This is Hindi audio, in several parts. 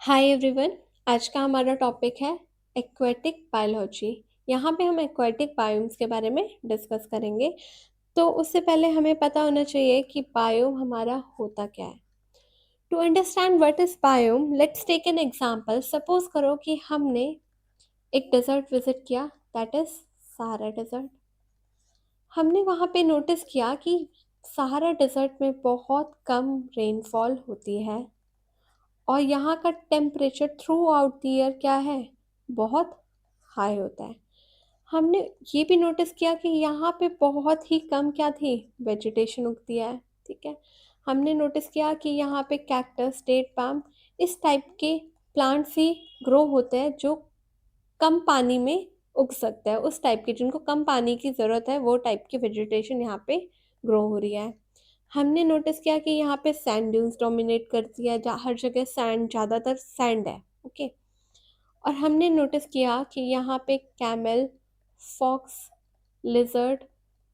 Hi everyone. आज का हमारा टॉपिक है एक्वेटिक बायोलॉजी। यहाँ पे हम एक्वेटिक बायोम्स के बारे में डिस्कस करेंगे। तो उससे पहले हमें पता होना चाहिए कि बायोम हमारा होता क्या है। To understand what is biome, let's take an example. Suppose करो कि हमने एक डेजर्ट विजिट किया, दैट इज सहारा डेजर्ट। हमने वहाँ पे नोटिस किया कि सहारा डेजर्ट में बहुत कम रेनफॉल होती है और यहाँ का temperature through out the year क्या है, बहुत हाई होता है। हमने ये भी नोटिस किया कि यहाँ पे बहुत ही कम क्या थी, वेजिटेशन उगती है। ठीक है। हमने नोटिस किया कि यहाँ पे कैक्टस, डेट पाम, इस टाइप के प्लांट्स ही ग्रो होते हैं जो कम पानी में उग सकता है। उस टाइप के जिनको कम पानी की ज़रूरत है, वो टाइप की वेजिटेशन यहाँ पे ग्रो हो रही है। हमने नोटिस किया कि यहाँ पे सैंड ड्यून्स डोमिनेट करती है, हर जगह सैंड, ज़्यादातर सैंड है। ओके। और हमने नोटिस किया कि यहाँ पे कैमल, फॉक्स, लिजर्ड,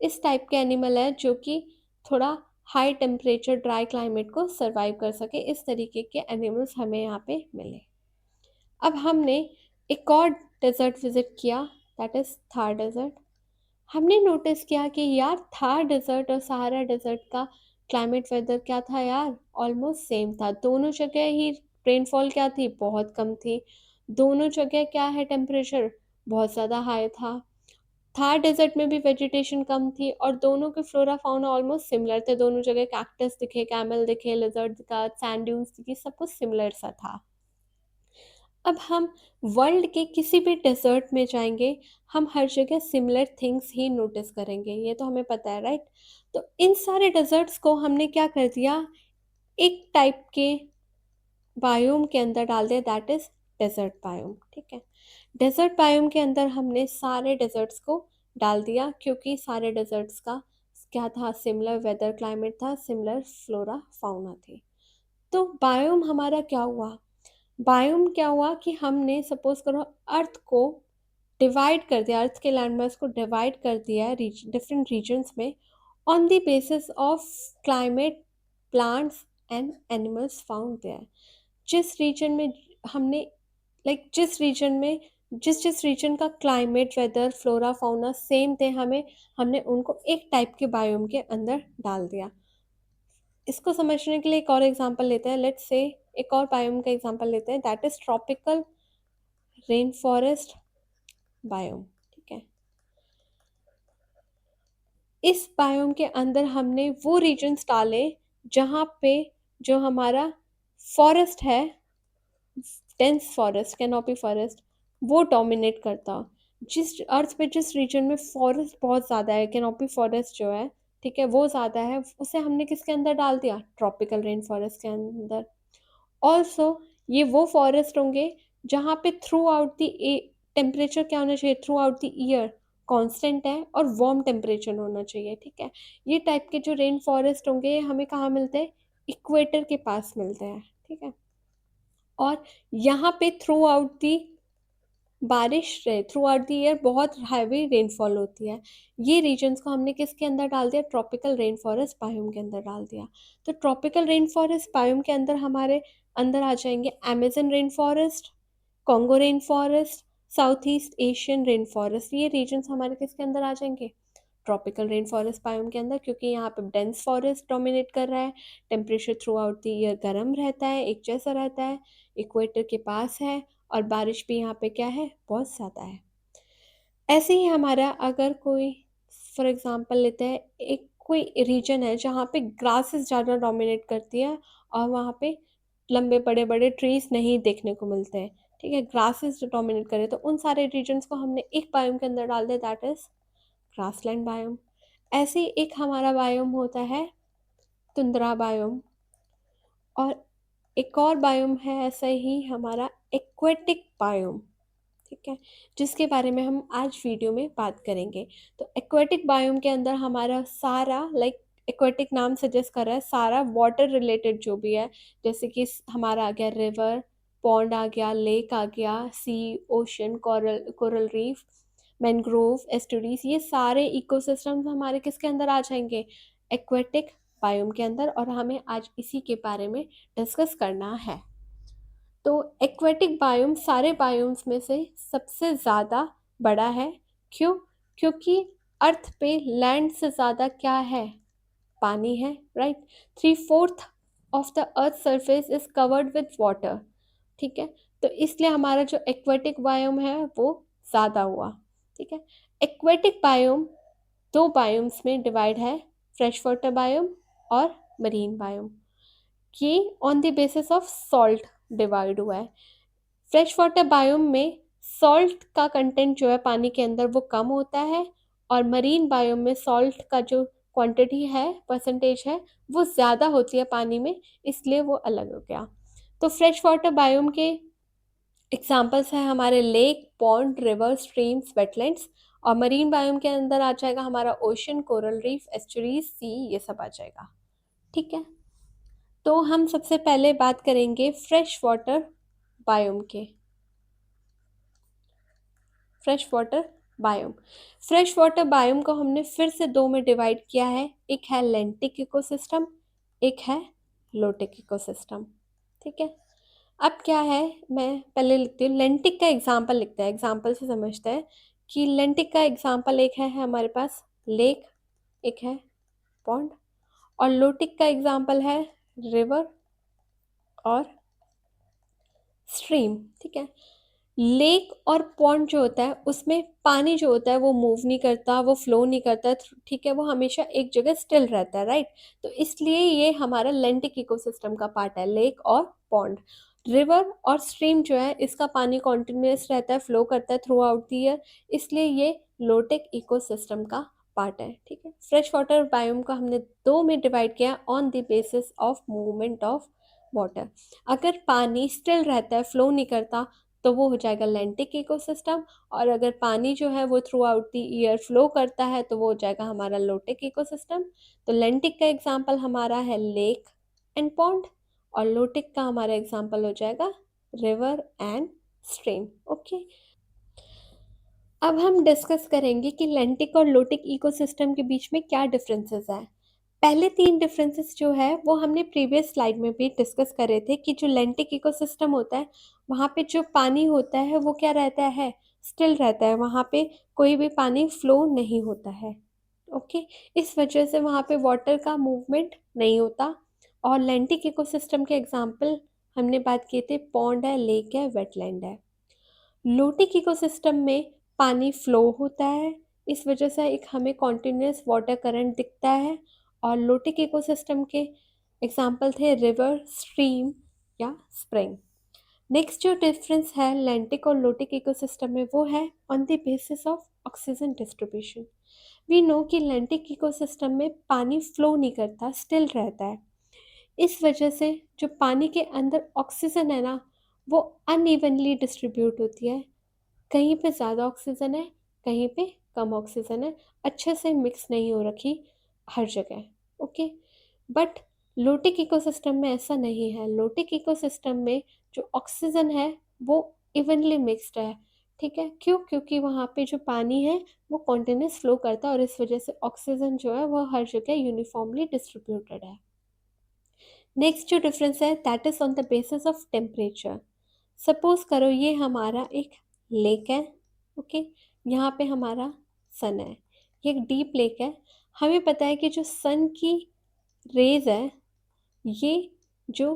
इस टाइप के एनिमल है जो कि थोड़ा हाई टेम्परेचर ड्राई क्लाइमेट को सरवाइव कर सके। इस तरीके के एनिमल्स हमें यहाँ पे मिले। अब हमने एक और डेजर्ट विजिट किया, दैट इज थार डेजर्ट। हमने नोटिस किया कि यार थार डेजर्ट और सहारा डेजर्ट का क्लाइमेट वेदर क्या था यार, ऑलमोस्ट सेम था। दोनों जगह ही रेनफॉल क्या थी, बहुत कम थी। दोनों जगह क्या है, टेम्परेचर बहुत ज़्यादा हाई था। थार डेजर्ट में भी वेजिटेशन कम थी और दोनों के फ्लोरा फाउना ऑलमोस्ट सिमिलर थे। दोनों जगह कैक्टस दिखे, कैमल दिखे, लिजर्ड दिखा, सैंड ड्यून्स दिखी, सब कुछ सिमिलर सा था। अब हम वर्ल्ड के किसी भी डेजर्ट में जाएंगे, हम हर जगह सिमिलर थिंग्स ही नोटिस करेंगे, ये तो हमें पता है, राइट। तो इन सारे डेजर्ट्स को हमने क्या कर दिया, एक टाइप के बायोम के अंदर डाल दिया, दैट इज डेजर्ट बायोम। ठीक है। डेजर्ट बायोम के अंदर हमने सारे डेजर्ट्स को डाल दिया क्योंकि सारे डेजर्ट्स का क्या था, सिमिलर वेदर क्लाइमेट था, सिमिलर फ्लोरा फाउना थी। तो बायोम हमारा क्या हुआ, बायोम क्या हुआ कि हमने सपोज करो अर्थ को डिवाइड कर दिया, अर्थ के लैंडमास को डिवाइड कर दिया है डिफरेंट रीजन्स में, on the basis of climate, plants and animals found there. जिस रीजन में हमने जिस रीजन में जिस जिस रीजन का climate, weather, flora fauna same थे, हमने उनको एक टाइप के बायोम के अंदर डाल दिया। इसको समझने के लिए एक और एग्जांपल लेते हैं। लेट्स से एक और बायोम का एग्जांपल लेते हैं, that is tropical rain forest biome. ठीक है। इस बायोम के अंदर हमने वो रीजन्स डाले जहाँ पे जो हमारा फॉरेस्ट है, डेंस फॉरेस्ट, कैनोपी फॉरेस्ट, वो डोमिनेट करता। जिस अर्थ पे जिस रीजन में फॉरेस्ट बहुत ज़्यादा है, कैनोपी फॉरेस्ट जो है, ठीक है, वो ज़्यादा है, उसे हमने किसके अंदर डाल दिया, ट्रॉपिकल रेन फॉरेस्ट के अंदर। ऑल्सो ये वो फॉरेस्ट होंगे जहाँ पे थ्रू आउट द टेम्परेचर क्या होना चाहिए, through out the year constant है और वार्म टेम्परेचर होना चाहिए। ठीक है। ये टाइप के जो रेन फॉरेस्ट होंगे, ये हमें कहाँ मिलते हैं, इक्वेटर के पास मिलते हैं। ठीक है। और यहाँ पे थ्रू आउट दी बारिश रहे, थ्रू आउट द ईयर बहुत हैवी रेनफॉल होती है। ये रीजन्स को हमने किसके अंदर डाल दिया, ट्रॉपिकल रेन फॉरेस्ट बायोम के अंदर डाल दिया। तो ट्रॉपिकल रेन फॉरेस्ट बायोम के अंदर हमारे अंदर आ जाएंगे Amazon rain forest, Congo rain forest, south east Asian rain forest. ये रीजन्स हमारे किसके अंदर आ जाएंगे, ट्रॉपिकल रेन फॉरेस्ट बायोम के अंदर, क्योंकि यहाँ पे डेंस फॉरेस्ट डोमिनेट कर रहा है। Temperature through out the year गर्म रहता है, एक जैसा रहता है, इक्वेटर के पास है, और बारिश भी यहाँ पे क्या है, बहुत ज़्यादा है। ऐसे ही हमारा अगर कोई फॉर एग्जांपल लेते हैं, एक कोई रीजन है जहाँ पे ग्रासेस ज़्यादा डोमिनेट करती है और वहाँ पे लंबे बड़े बड़े ट्रीज नहीं देखने को मिलते हैं। ठीक है, ग्रासेस जो डोमिनेट करे, तो उन सारे रीजन्स को हमने एक बायोम के अंदर डाल दिया, दैट इज ग्रासलैंड बायोम। ऐसे ही एक हमारा बायोम होता है तुंद्रा बायोम, और एक और बायोम है ऐसा ही हमारा एक्वेटिक बायोम। ठीक है, जिसके बारे में हम आज वीडियो में बात करेंगे। तो एक्वेटिक बायोम के अंदर हमारा सारा एक्वेटिक नाम सजेस्ट कर रहा है, सारा वाटर रिलेटेड जो भी है, जैसे कि हमारा आ गया रिवर, पॉन्ड आ गया, लेक आ गया, sea, ocean, coral coral reef, mangrove, estuaries, ये सारे इकोसिस्टम्स हमारे किसके अंदर आ जाएंगे, एक्वेटिक बायोम के अंदर। और हमें आज इसी के बारे में डिस्कस करना है। तो एक्वेटिक बायोम सारे बायोम्स में से सबसे ज़्यादा बड़ा है। क्यों? क्योंकि अर्थ पे लैंड से ज़्यादा क्या है? पानी है, right. 3/4 of the earth surface is covered with water. ठीक है, तो इसलिए हमारा जो एक्वेटिक बायोम है वो ज़्यादा हुआ। ठीक है, एक्वेटिक बायोम दो बायोम्स में डिवाइड है, फ्रेश वाटर बायोम और मरीन बायोम। ये on the basis of salt divide हुआ है। फ्रेश वाटर बायोम में सॉल्ट का कंटेंट जो है पानी के अंदर वो कम होता है, और मरीन बायोम में सॉल्ट का जो क्वांटिटी है, परसेंटेज है, वो ज़्यादा होती है पानी में, इसलिए वो अलग हो गया। तो फ्रेश वाटर बायोम के एग्जाम्पल्स हैं हमारे lake, pond, river, streams, wetlands. और मरीन बायोम के अंदर आ जाएगा हमारा ओशन, कोरल रीफ, एस्चुरीज, सी, ये सब आ जाएगा। ठीक है, तो हम सबसे पहले बात करेंगे फ्रेश वाटर बायोम के। Fresh water biome, fresh water biome को हमने फिर से दो में डिवाइड किया है, एक है लेंटिक इकोसिस्टम, एक है लोटिक इकोसिस्टम। ठीक है, अब क्या है, मैं पहले लिखती हूँ लेंटिक का एग्जाम्पल लिखते हैं, एग्जाम्पल से समझते हैं कि लेंटिक का एग्जाम्पल एक है हमारे पास लेक, एक है पॉन्ड, और लोटिक का एग्जाम्पल है रिवर और स्ट्रीम। ठीक है, लेक और पॉन्ड जो होता है उसमें पानी जो होता है वो मूव नहीं करता, वो फ्लो नहीं करता। ठीक है, वो हमेशा एक जगह स्टिल रहता है, राइट। तो इसलिए ये हमारा लेंटिक इकोसिस्टम का पार्ट है, लेक और पॉन्ड। रिवर और स्ट्रीम जो है इसका पानी कॉन्टिन्यूस रहता है, फ्लो करता है थ्रू आउट द ईयर, इसलिए ये लोटिक इकोसिस्टम का पार्ट है। ठीक है, फ्रेश वाटर बायोम को हमने दो में डिवाइड किया on the basis of movement of water. अगर पानी स्टिल रहता है, फ्लो नहीं करता, तो वो हो जाएगा लेंटिक इकोसिस्टम। और अगर पानी जो है वो through out the year flow करता है तो वो हो जाएगा हमारा लोटिक इकोसिस्टम। तो लेंटिक का एग्जांपल हमारा है लेक एंड पॉन्ड, और लोटिक का हमारा एग्जांपल हो जाएगा रिवर एंड स्ट्रीम। ओके, अब हम डिस्कस करेंगे कि लेंटिक और लोटिक इकोसिस्टम के बीच में क्या डिफरेंसेस हैं। पहले तीन डिफरेंसेस जो है वो हमने प्रीवियस स्लाइड में भी डिस्कस करे थे कि जो लेंटिक इकोसिस्टम होता है वहाँ पे जो पानी होता है वो क्या रहता है, स्टिल रहता है, वहाँ पे कोई भी पानी फ्लो नहीं होता है। ओके, इस वजह से वहाँ पे वाटर का मूवमेंट नहीं होता। और लेंटिक इकोसिस्टम के एग्जाम्पल हमने बात किए थे, पॉन्ड है, लेक है, वेटलैंड है। लोटिक इकोसिस्टम में पानी फ्लो होता है, इस वजह से एक हमें कॉन्टिन्यूस वाटर करंट दिखता है। और लोटिक इकोसिस्टम के एग्जाम्पल थे रिवर, स्ट्रीम या स्प्रिंग। नेक्स्ट जो डिफरेंस है लेंटिक और लोटिक इकोसिस्टम में वो है on the basis of oxygen distribution. We know कि लेंटिक इकोसिस्टम में पानी फ्लो नहीं करता, स्टिल रहता है। इस वजह से जो पानी के अंदर ऑक्सीजन है ना, वो अनइवनली डिस्ट्रीब्यूट होती है। कहीं पे ज़्यादा ऑक्सीजन है, कहीं पे कम ऑक्सीजन है, अच्छे से मिक्स नहीं हो रखी हर जगह। ओके, बट लोटिक इकोसिस्टम में ऐसा नहीं है। लोटिक इकोसिस्टम में जो ऑक्सीजन है वो इवनली मिक्स्ड है। ठीक है, क्यों? क्योंकि वहाँ पे जो पानी है वो कॉन्टिन्यूस फ्लो करता है, और इस वजह से ऑक्सीजन जो है वो हर जगह यूनिफॉर्मली डिस्ट्रीब्यूटेड है। नेक्स्ट जो डिफरेंस है that is on the basis of temperature. Suppose करो ये हमारा एक लेक है, ओके, यहाँ पे हमारा सन है, ये एक डीप लेक है। हमें पता है कि जो सन की रेज है, ये जो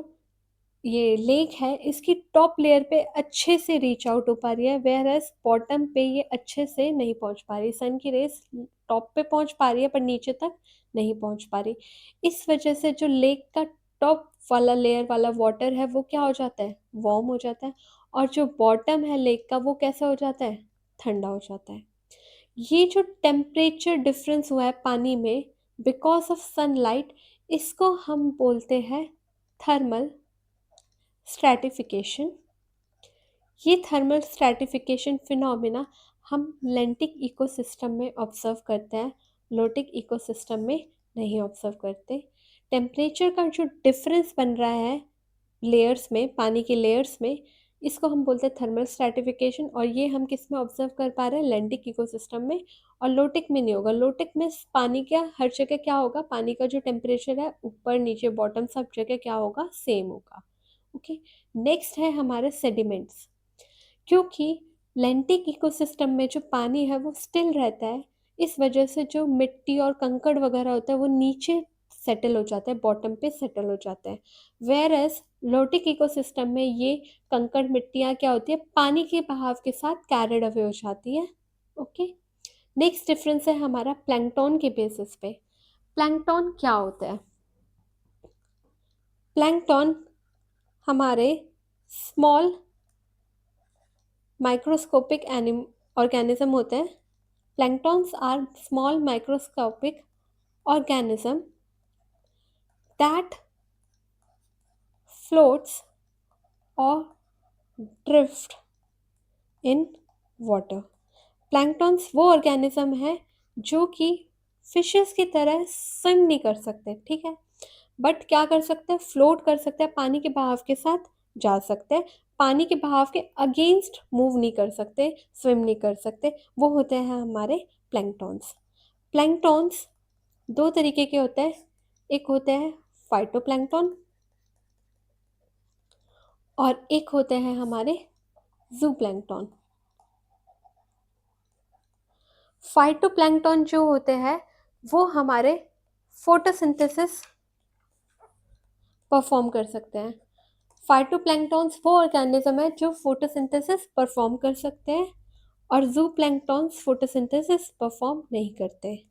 ये लेक है इसकी टॉप लेयर पे अच्छे से रीच आउट हो पा रही है, वेयर एज बॉटम पे ये अच्छे से नहीं पहुंच पा रही। सन की रेस टॉप पे पहुंच पा रही है पर नीचे तक नहीं पहुंच पा रही। इस वजह से जो लेक का टॉप वाला लेयर वाला वाटर है वो क्या हो जाता है, वार्म हो जाता है, और जो बॉटम है लेक का वो कैसा हो जाता है, ठंडा हो जाता है। ये जो टेम्परेचर डिफरेंस हुआ है पानी में बिकॉज ऑफ सनलाइट, इसको हम बोलते हैं थर्मल स्ट्रैटिफिकेशन। ये थर्मल स्ट्रैटिफिकेशन फिनोमिना हम लेंटिक इकोसिस्टम में ऑब्जर्व करते हैं, लोटिक इकोसिस्टम में नहीं ऑब्जर्व करते। टेम्परेचर का जो डिफरेंस बन रहा है लेयर्स में, पानी के लेयर्स में, इसको हम बोलते हैं थर्मल स्ट्रैटिफिकेशन। और ये हम किस में ऑब्जर्व कर पा रहे हैं, लेंटिक इकोसिस्टम में। और लोटिक में नहीं होगा। लोटिक में पानी क्या हर जगह क्या होगा, पानी का जो टेम्परेचर है ऊपर नीचे बॉटम सब जगह क्या होगा, सेम होगा। ओके। नेक्स्ट है हमारे सेडिमेंट्स। क्योंकि लेंटिक इकोसिस्टम में जो पानी है वो स्टिल रहता है, इस वजह से जो मिट्टी और कंकड़ वगैरह होता है वो नीचे सेटल हो जाता है, बॉटम पे सेटल हो जाता है। वेयर एज लोटिक इकोसिस्टम में ये कंकड़ मिट्टियाँ क्या होती है, पानी के बहाव के साथ कैरिड अवे हो जाती है। ओके। नेक्स्ट डिफरेंस है हमारा प्लैंकटन के बेसिस पे। प्लैंकटन क्या होता है? प्लैंकटन हमारे स्मॉल माइक्रोस्कोपिक ऑर्गेनिज्म होते हैं। Planktons are small microscopic organism that floats or drift in water. Planktons वो ऑर्गेनिज्म है जो कि फिशेस की तरह स्विम नहीं कर सकते, ठीक है, बट क्या कर सकते हैं, फ्लोट कर सकते हैं, पानी के बहाव के साथ जा सकते हैं, पानी के बहाव के अगेंस्ट मूव नहीं कर सकते, स्विम नहीं कर सकते, वो होते हैं हमारे प्लैंकटॉन्स। प्लैंकटॉन्स दो तरीके के होते हैं, एक होते हैं फाइटोप्लैंक्टन और एक होते हैं हमारे जूप्लैंक्टन। फाइटोप्लैंक्टन जो होते हैं वो हमारे फोटोसिंथेसिस परफॉर्म कर सकते हैं। फाइटोप्लैंक्टन्स वो ऑर्गेनिज्म है जो फोटोसिंथेसिस परफॉर्म कर सकते हैं और जूप्लैंक्टन्स फोटोसिंथेसिस परफॉर्म नहीं करते।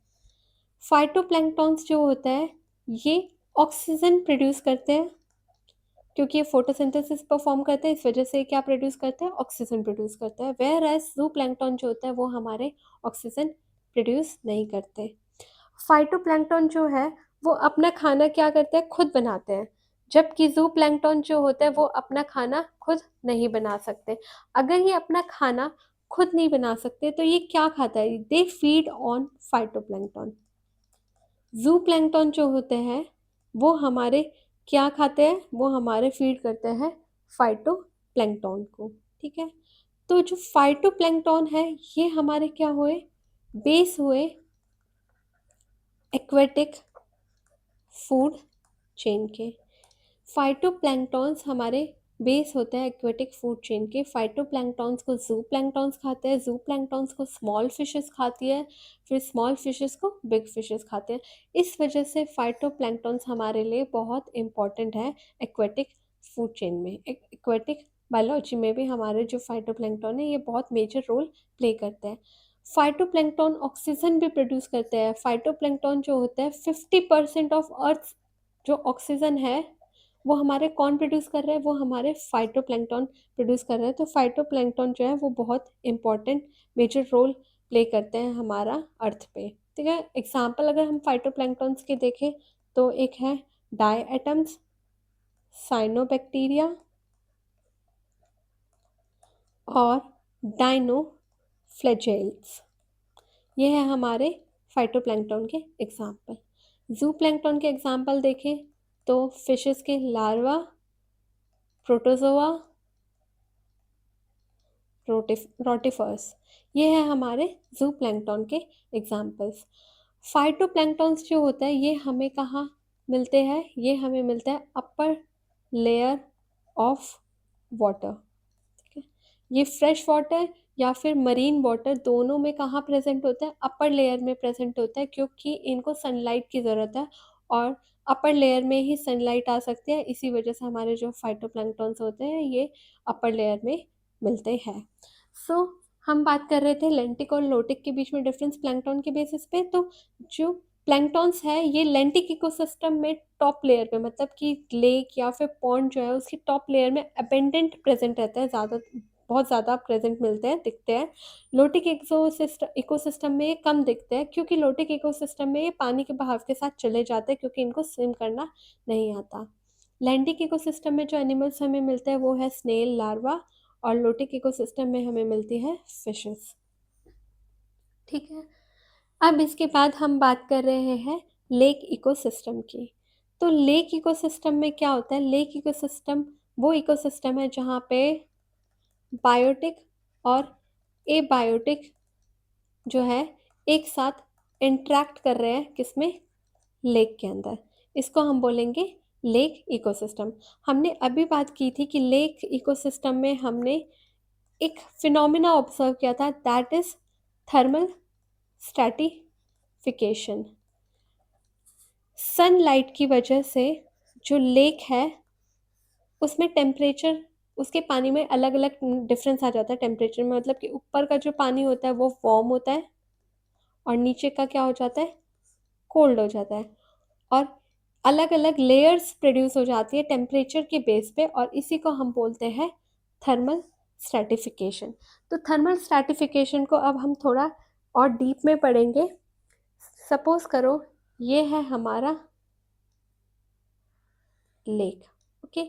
फाइटोप्लैंक्टन्स जो होता है ये ऑक्सीजन प्रोड्यूस करते हैं, क्योंकि ये फोटोसिंथेसिस परफॉर्म करते हैं, इस वजह से क्या प्रोड्यूस करते हैं, ऑक्सीजन प्रोड्यूस करते हैं। वेयर एज जूप्लैंक्टन जो होता है वो हमारे ऑक्सीजन प्रोड्यूस नहीं करते। फाइटोप्लैंक्टन जो है वो अपना खाना क्या करते हैं, खुद बनाते हैं, जबकि जूप्लैंक्टन जो होता है वो अपना खाना खुद नहीं बना सकते। अगर ये अपना खाना खुद नहीं बना सकते तो ये क्या खाता है, दे फीड ऑन फाइटोप्लैंक्टन। जूप्लैंक्टन जो होते हैं वो हमारे क्या खाते हैं, वो हमारे फीड करते हैं फाइटोप्लैंक्टन को, ठीक है। तो जो फाइटोप्लैंक्टन है ये हमारे क्या हुए, बेस हुए एक्वेटिक फूड चेन के। फाइटोप्लैंक्टन्स हमारे बेस होते हैं एक्वेटिक फूड चेन के। फाइटोप्लैंक्टन्स को जूप्लैंक्टन्स खाते हैं, जूप्लैंक्टन्स को स्मॉल फिशेस खाती है, फिर स्मॉल फिशेस को बिग फिशेस खाते हैं। इस वजह से फाइटोप्लैंक्टन्स हमारे लिए बहुत इंपॉर्टेंट है एक्वेटिक फूड चेन में। एक्वेटिक बायोलॉजी में भी हमारे जो फाइटोप्लैंक्टन है ये बहुत मेजर रोल प्ले करते हैं। फाइटोप्लैंक्टन ऑक्सीजन भी प्रोड्यूस करते हैं। फाइटोप्लैंक्टन जो होता है 50% ऑफ अर्थ जो ऑक्सीजन है वो हमारे कौन प्रोड्यूस कर रहे हैं, वो हमारे फाइटोप्लैंक्टन प्रोड्यूस कर रहे हैं। तो फाइटोप्लैंक्टन जो है वो बहुत इंपॉर्टेंट मेजर रोल प्ले करते हैं हमारा अर्थ पे, ठीक है। एग्जाम्पल अगर हम फाइटोप्लैंक्टन्स के देखें तो एक है डायएटम्स, साइनोबैक्टीरिया और डाइनोफ्लैजेल्स। ये है हमारे फाइटोप्लैंक्टन के एग्जाम्पल। जूप्लैंक्टन के एग्जाम्पल देखें तो फिशेस के लार्वा, प्रोटोजोआ, रोटिफर्स, ये है हमारे जूप्लैंक्टन के एग्जाम्पल्स। फाइटोप्लैंक्टन्स जो होता है ये हमें कहाँ मिलते हैं, ये हमें मिलता है अपर लेयर ऑफ वाटर, ठीक है। ये फ्रेश वाटर या फिर मरीन वाटर दोनों में कहाँ प्रेजेंट होता है, अपर लेयर में प्रेजेंट होता है, क्योंकि इनको सनलाइट की ज़रूरत है और अपर लेयर में ही सनलाइट आ सकती है, इसी वजह से हमारे जो फाइटोप्लैंक्टन्स होते हैं ये अपर लेयर में मिलते हैं। सो हम बात कर रहे थे लेंटिक और लोटिक के बीच में डिफरेंस प्लैंक्टन के बेसिस पे। तो जो प्लैंक्टन्स है ये लेंटिक इकोसिस्टम में टॉप लेयर पे, मतलब कि लेक या फिर पॉन्ड जो है उसकी टॉप लेयर में अबेंडेंट प्रेजेंट रहता है, ज़्यादा बहुत ज़्यादा प्रेजेंट मिलते हैं, दिखते हैं। लोटिक इकोसिस्टम में ये कम दिखते हैं, क्योंकि लोटिक इकोसिस्टम में ये पानी के बहाव के साथ चले जाते हैं, क्योंकि इनको स्विम करना नहीं आता। लैंडिक इकोसिस्टम में जो एनिमल्स हमें मिलते हैं वो है स्नेल लार्वा और लोटिक इकोसिस्टम में हमें मिलती है फिशेस, ठीक है। अब इसके बाद हम बात कर रहे हैं लेक इकोसिस्टम की। तो लेक इकोसिस्टम में क्या होता है, लेक इकोसिस्टम वो इकोसिस्टम है जहाँ पे बायोटिक और एबायोटिक जो है एक साथ इंटरेक्ट कर रहे हैं, किसमें, लेक के अंदर। इसको हम बोलेंगे लेक इकोसिस्टम। हमने अभी बात की थी कि लेक इकोसिस्टम में हमने एक फिनोमिना ऑब्जर्व किया था, that is thermal stratification. Sunlight की वजह से जो लेक है उसमें टेम्परेचर, उसके पानी में अलग अलग डिफरेंस आ जाता है टेम्परेचर में, मतलब कि ऊपर का जो पानी होता है वो वार्म होता है और नीचे का क्या हो जाता है, कोल्ड हो जाता है। और अलग अलग लेयर्स प्रोड्यूस हो जाती है टेम्परेचर के बेस पे, और इसी को हम बोलते हैं थर्मल स्ट्रैटिफिकेशन। तो थर्मल स्ट्रैटिफिकेशन को अब हम थोड़ा और डीप में पढ़ेंगे। सपोज करो ये है हमारा लेक, ओके।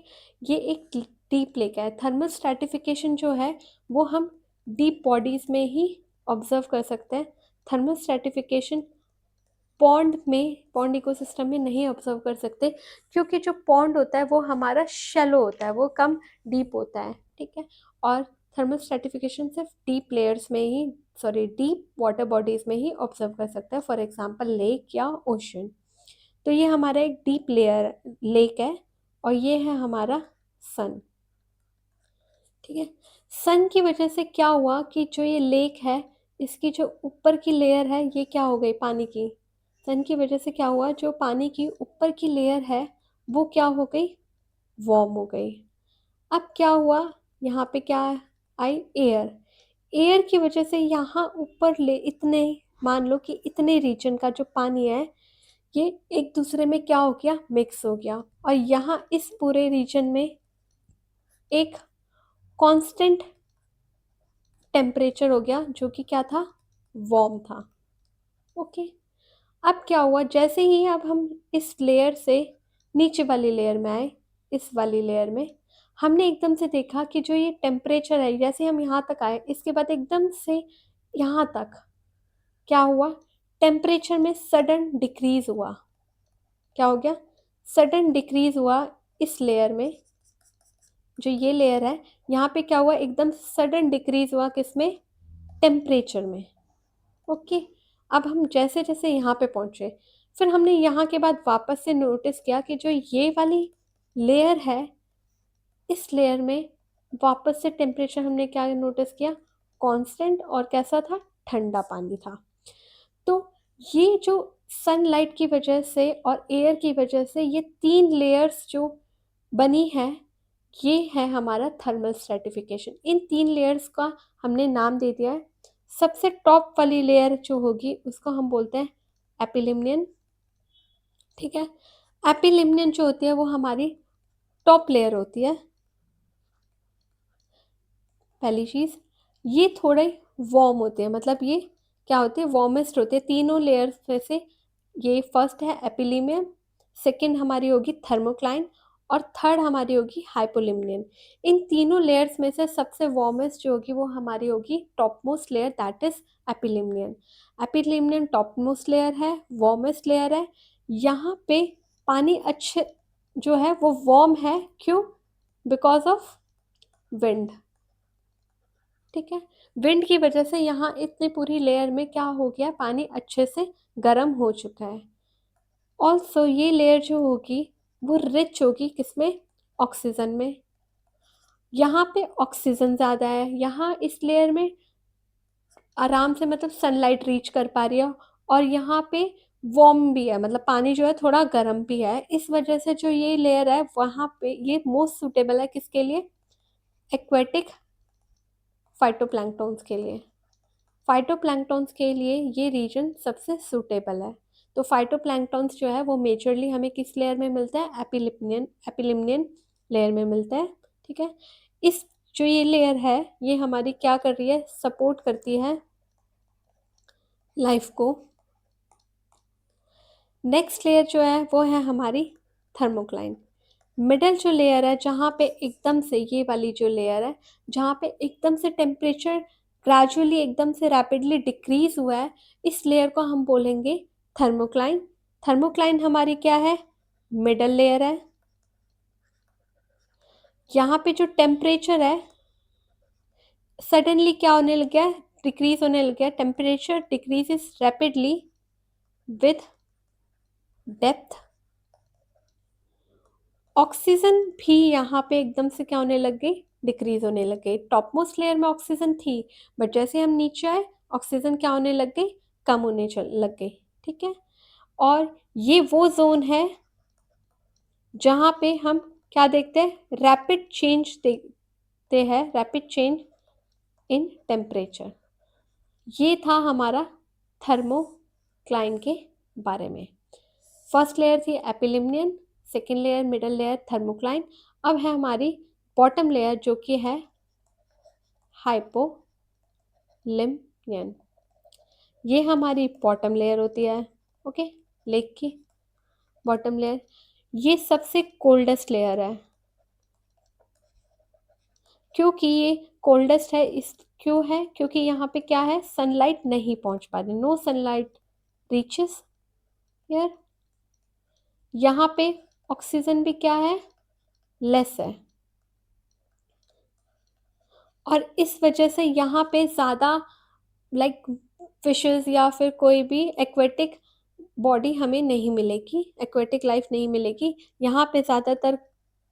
ये एक डीप लेक है। थर्मल स्ट्रैटिफिकेशन जो है वो हम डीप बॉडीज में ही ऑब्जर्व कर सकते हैं। थर्मल स्ट्रैटिफिकेशन पॉन्ड में, पॉन्ड इकोसिस्टम में नहीं ऑब्जर्व कर सकते, क्योंकि जो पॉन्ड होता है वो हमारा शैलो होता है, वो कम डीप होता है, ठीक है। और थर्मल स्ट्रैटिफिकेशन सिर्फ डीप लेयर्स में ही, सॉरी, डीप वाटर बॉडीज में ही ऑब्जर्व कर सकते हैं, फॉर एग्जांपल लेक या ओशन। तो ये हमारा एक डीप लेयर लेक है, और ये है हमारा सन, ठीक है। सन की वजह से क्या हुआ कि जो ये लेक है, इसकी जो ऊपर की लेयर है ये क्या हो गई, पानी की। सन की वजह से क्या हुआ, जो पानी की ऊपर की लेयर है वो क्या हो गई, वार्म हो गई। अब क्या हुआ, यहाँ पे क्या आई, एयर। एयर की वजह से यहाँ ऊपर ले इतने, मान लो कि इतने रीजन का जो पानी है ये एक दूसरे में क्या हो गया, मिक्स हो गया, और यहाँ इस पूरे रीजन में एक कांस्टेंट टेम्परेचर हो गया, जो कि क्या था, वार्म था, ओके। अब क्या हुआ, जैसे ही अब हम इस लेयर से नीचे वाली लेयर में आए, इस वाली लेयर में हमने एकदम से देखा कि जो ये टेम्परेचर है, जैसे हम यहाँ तक आए इसके बाद एकदम से यहाँ तक क्या हुआ, टेम्परेचर में सडन डिक्रीज हुआ। क्या हो गया, सडन डिक्रीज हुआ इस लेयर में। जो ये लेयर है यहाँ पे क्या हुआ, एकदम सडन डिक्रीज हुआ किसमें, टेम्परेचर में, ओके। अब हम जैसे जैसे यहाँ पे पहुंचे, फिर हमने यहाँ के बाद वापस से नोटिस किया कि जो ये वाली लेयर है, इस लेयर में वापस से टेम्परेचर हमने क्या नोटिस किया, कांस्टेंट, और कैसा था, ठंडा पानी था। तो ये जो सनलाइट की वजह से और एयर की वजह से ये तीन लेयर्स जो बनी है, ये है हमारा थर्मल स्ट्रैटिफिकेशन। इन तीन लेयर्स का हमने नाम दे दिया है। सबसे टॉप वाली लेयर जो होगी उसको हम बोलते हैं एपिलिमियन, ठीक है। एपिलिमियन जो होती है वो हमारी टॉप लेयर होती है। पहली चीज़, ये थोड़े वार्म होते हैं, मतलब ये क्या होते हैं, वार्मेस्ट होते हैं तीनों लेयर्स में से। ये फर्स्ट है एपिलीमियम, सेकंड हमारी होगी थर्मोक्लाइन, और थर्ड हमारी होगी हाइपोलिमियन। इन तीनों लेयर्स में से सबसे वार्मेस्ट जो होगी वो हमारी होगी top most layer, that is epilimnion. Epilimnion top most layer है, वार्मेस्ट लेयर है। यहाँ पे पानी अच्छे जो है वो वार्म है, क्यों, बिकॉज ऑफ विंड, ठीक है। विंड की वजह से यहाँ इतनी पूरी लेयर में क्या हो गया, पानी अच्छे से गर्म हो चुका है। ऑल्सो ये लेयर जो होगी वो रिच होगी किसमें, ऑक्सीजन में। यहाँ पे ऑक्सीजन ज़्यादा है, यहाँ इस लेयर में आराम से मतलब सनलाइट रीच कर पा रही है, और यहाँ पे वार्म भी है, मतलब पानी जो है थोड़ा गर्म भी है। इस वजह से जो ये लेयर है वहाँ पे ये मोस्ट सूटेबल है किसके लिए, एक्वेटिक फाइटोप्लैंक्टन्स के लिए। फाइटोप्लैंक्टन्स के लिए ये रीजन सबसे सूटेबल है। तो फाइटोप्लैंक्टन्स जो है वो मेजरली हमें किस लेयर में मिलता है, एपिलिमियन लेयर में मिलता है, ठीक है। इस जो ये लेयर है ये हमारी क्या कर रही है, सपोर्ट करती है लाइफ को। नेक्स्ट लेयर जो है वो है हमारी थर्मोक्लाइन। मिडल जो लेयर है, जहाँ पे एकदम से ये वाली जो लेयर है, जहाँ पे एकदम से टेम्परेचर ग्रेजुअली एकदम से रैपिडली डिक्रीज हुआ है, इस लेयर को हम बोलेंगे थर्मोक्लाइन। थर्मोक्लाइन हमारी क्या है, मिडल लेयर है। यहाँ पे जो टेम्परेचर है सडनली क्या होने लग गया, डिक्रीज होने लग गया, temperature decreases rapidly with depth oxygen भी यहाँ पे एकदम से क्या होने लग गई, डिक्रीज होने लग गई। टॉप मोस्ट लेयर में ऑक्सीजन थी, बट जैसे हम नीचे आए ऑक्सीजन क्या होने लग गई, कम होने चल लग गई। ठीक है, और ये वो जोन है जहाँ पे हम क्या देखते हैं, रैपिड चेंज देखते हैं, रैपिड चेंज इन टेम्परेचर। ये था हमारा थर्मोक्लाइन के बारे में। फर्स्ट लेयर थी epilimnion, second layer middle layer thermocline. अब है हमारी बॉटम लेयर जो कि है हाइपोलिमियन। ये हमारी बॉटम लेयर होती है, ओके, लेक की बॉटम लेयर। ये सबसे कोल्डेस्ट लेयर है, क्योंकि ये कोल्डेस्ट है। इस क्यों है, क्योंकि यहाँ पे क्या है, सनलाइट नहीं पहुंच पा रही, नो सनलाइट रीचेस हियर। यहाँ पे ऑक्सीजन भी क्या है, लेस है, और इस वजह से यहाँ पे ज़्यादा लाइक फिशेस या फिर कोई भी एक्वेटिक बॉडी हमें नहीं मिलेगी, एक्वेटिक लाइफ नहीं मिलेगी। यहाँ पे ज़्यादातर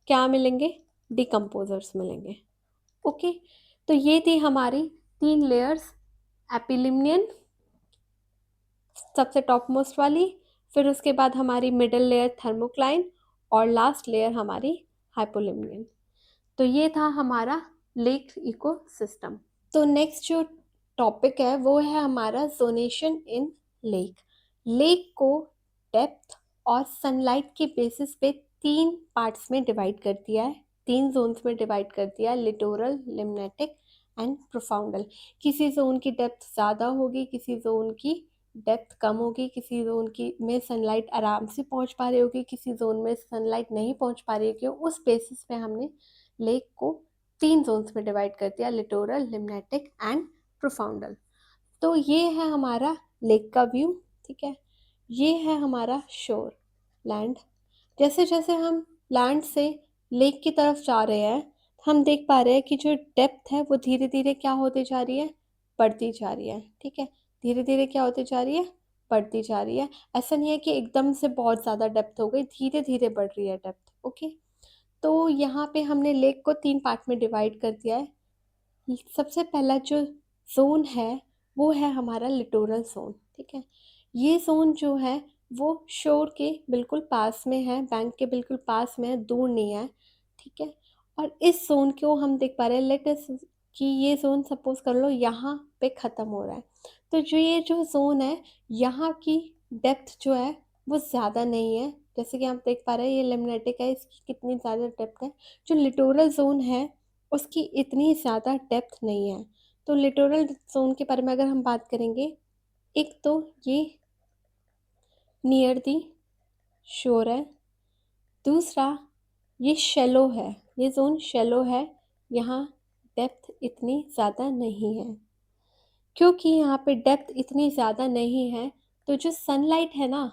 क्या मिलेंगे, डिकम्पोजर्स मिलेंगे। ओके, तो ये थी हमारी 3 लेयर्स, एपिलिमियन सबसे टॉप मोस्ट वाली, फिर उसके बाद हमारी मिडल लेयर थर्मोक्लाइन, और लास्ट लेयर हमारी हाइपोलिमियन। तो ये था हमारा लेक इकोसिस्टम। तो नेक्स्ट जो टॉपिक है वो है हमारा जोनेशन इन लेक। लेक को डेप्थ और सनलाइट के बेसिस पे 3 पार्ट्स में डिवाइड कर दिया है, 3 जोन्स में डिवाइड कर दिया है, लिटोरल, लिम्नेटिक एंड प्रोफाउंडल। किसी जोन की डेप्थ ज़्यादा होगी, किसी जोन की डेप्थ कम होगी, किसी जोन की में सनलाइट आराम से पहुंच पा रही होगी, किसी जोन में सनलाइट नहीं पहुंच पा रही होगी। उस बेसिस पे हमने लेक को 3 जोन्स में डिवाइड कर दिया, लिटोरल, लिम्नेटिक एंड प्रोफाउंडल। तो ये है हमारा लेक का व्यू। ठीक है, ये है हमारा शोर, लैंड। जैसे जैसे हम लैंड से लेक की तरफ जा रहे हैं, हम देख पा रहे हैं कि जो डेप्थ है वो धीरे धीरे क्या होती जा रही है, बढ़ती जा रही है। ठीक है, धीरे धीरे क्या होती जा रही है, बढ़ती जा रही है। ऐसा नहीं है कि एकदम से बहुत ज़्यादा डेप्थ हो गई, धीरे धीरे बढ़ रही है डेप्थ। ओके, तो यहाँ पे हमने लेक को 3 पार्ट में डिवाइड कर दिया है। सबसे पहला जो जोन है वो है हमारा लिटोरल जोन। ठीक है, ये जोन जो है वो शोर के बिल्कुल पास में है, बैंक के बिल्कुल पास में है, दूर नहीं है। ठीक है, और इस जोन को हम देख पा रहे हैं, लेट अस कि ये जोन सपोज कर लो यहाँ पे ख़त्म हो रहा है। तो जो ये जो जोन है, यहाँ की डेप्थ जो है वो ज़्यादा नहीं है। जैसे कि आप देख पा रहे हैं ये लिम्नेटिक है, इसकी कितनी ज़्यादा डेप्थ है। जो लिटोरल जोन है उसकी इतनी ज़्यादा डेप्थ नहीं है। तो लिटोरल जोन के बारे में अगर हम बात करेंगे, एक तो ये नियर दी शोर है, दूसरा ये शैलो है, ये जोन शैलो है, यहाँ डेप्थ इतनी ज़्यादा नहीं है। क्योंकि यहाँ पे डेप्थ इतनी ज़्यादा नहीं है, तो जो सनलाइट है ना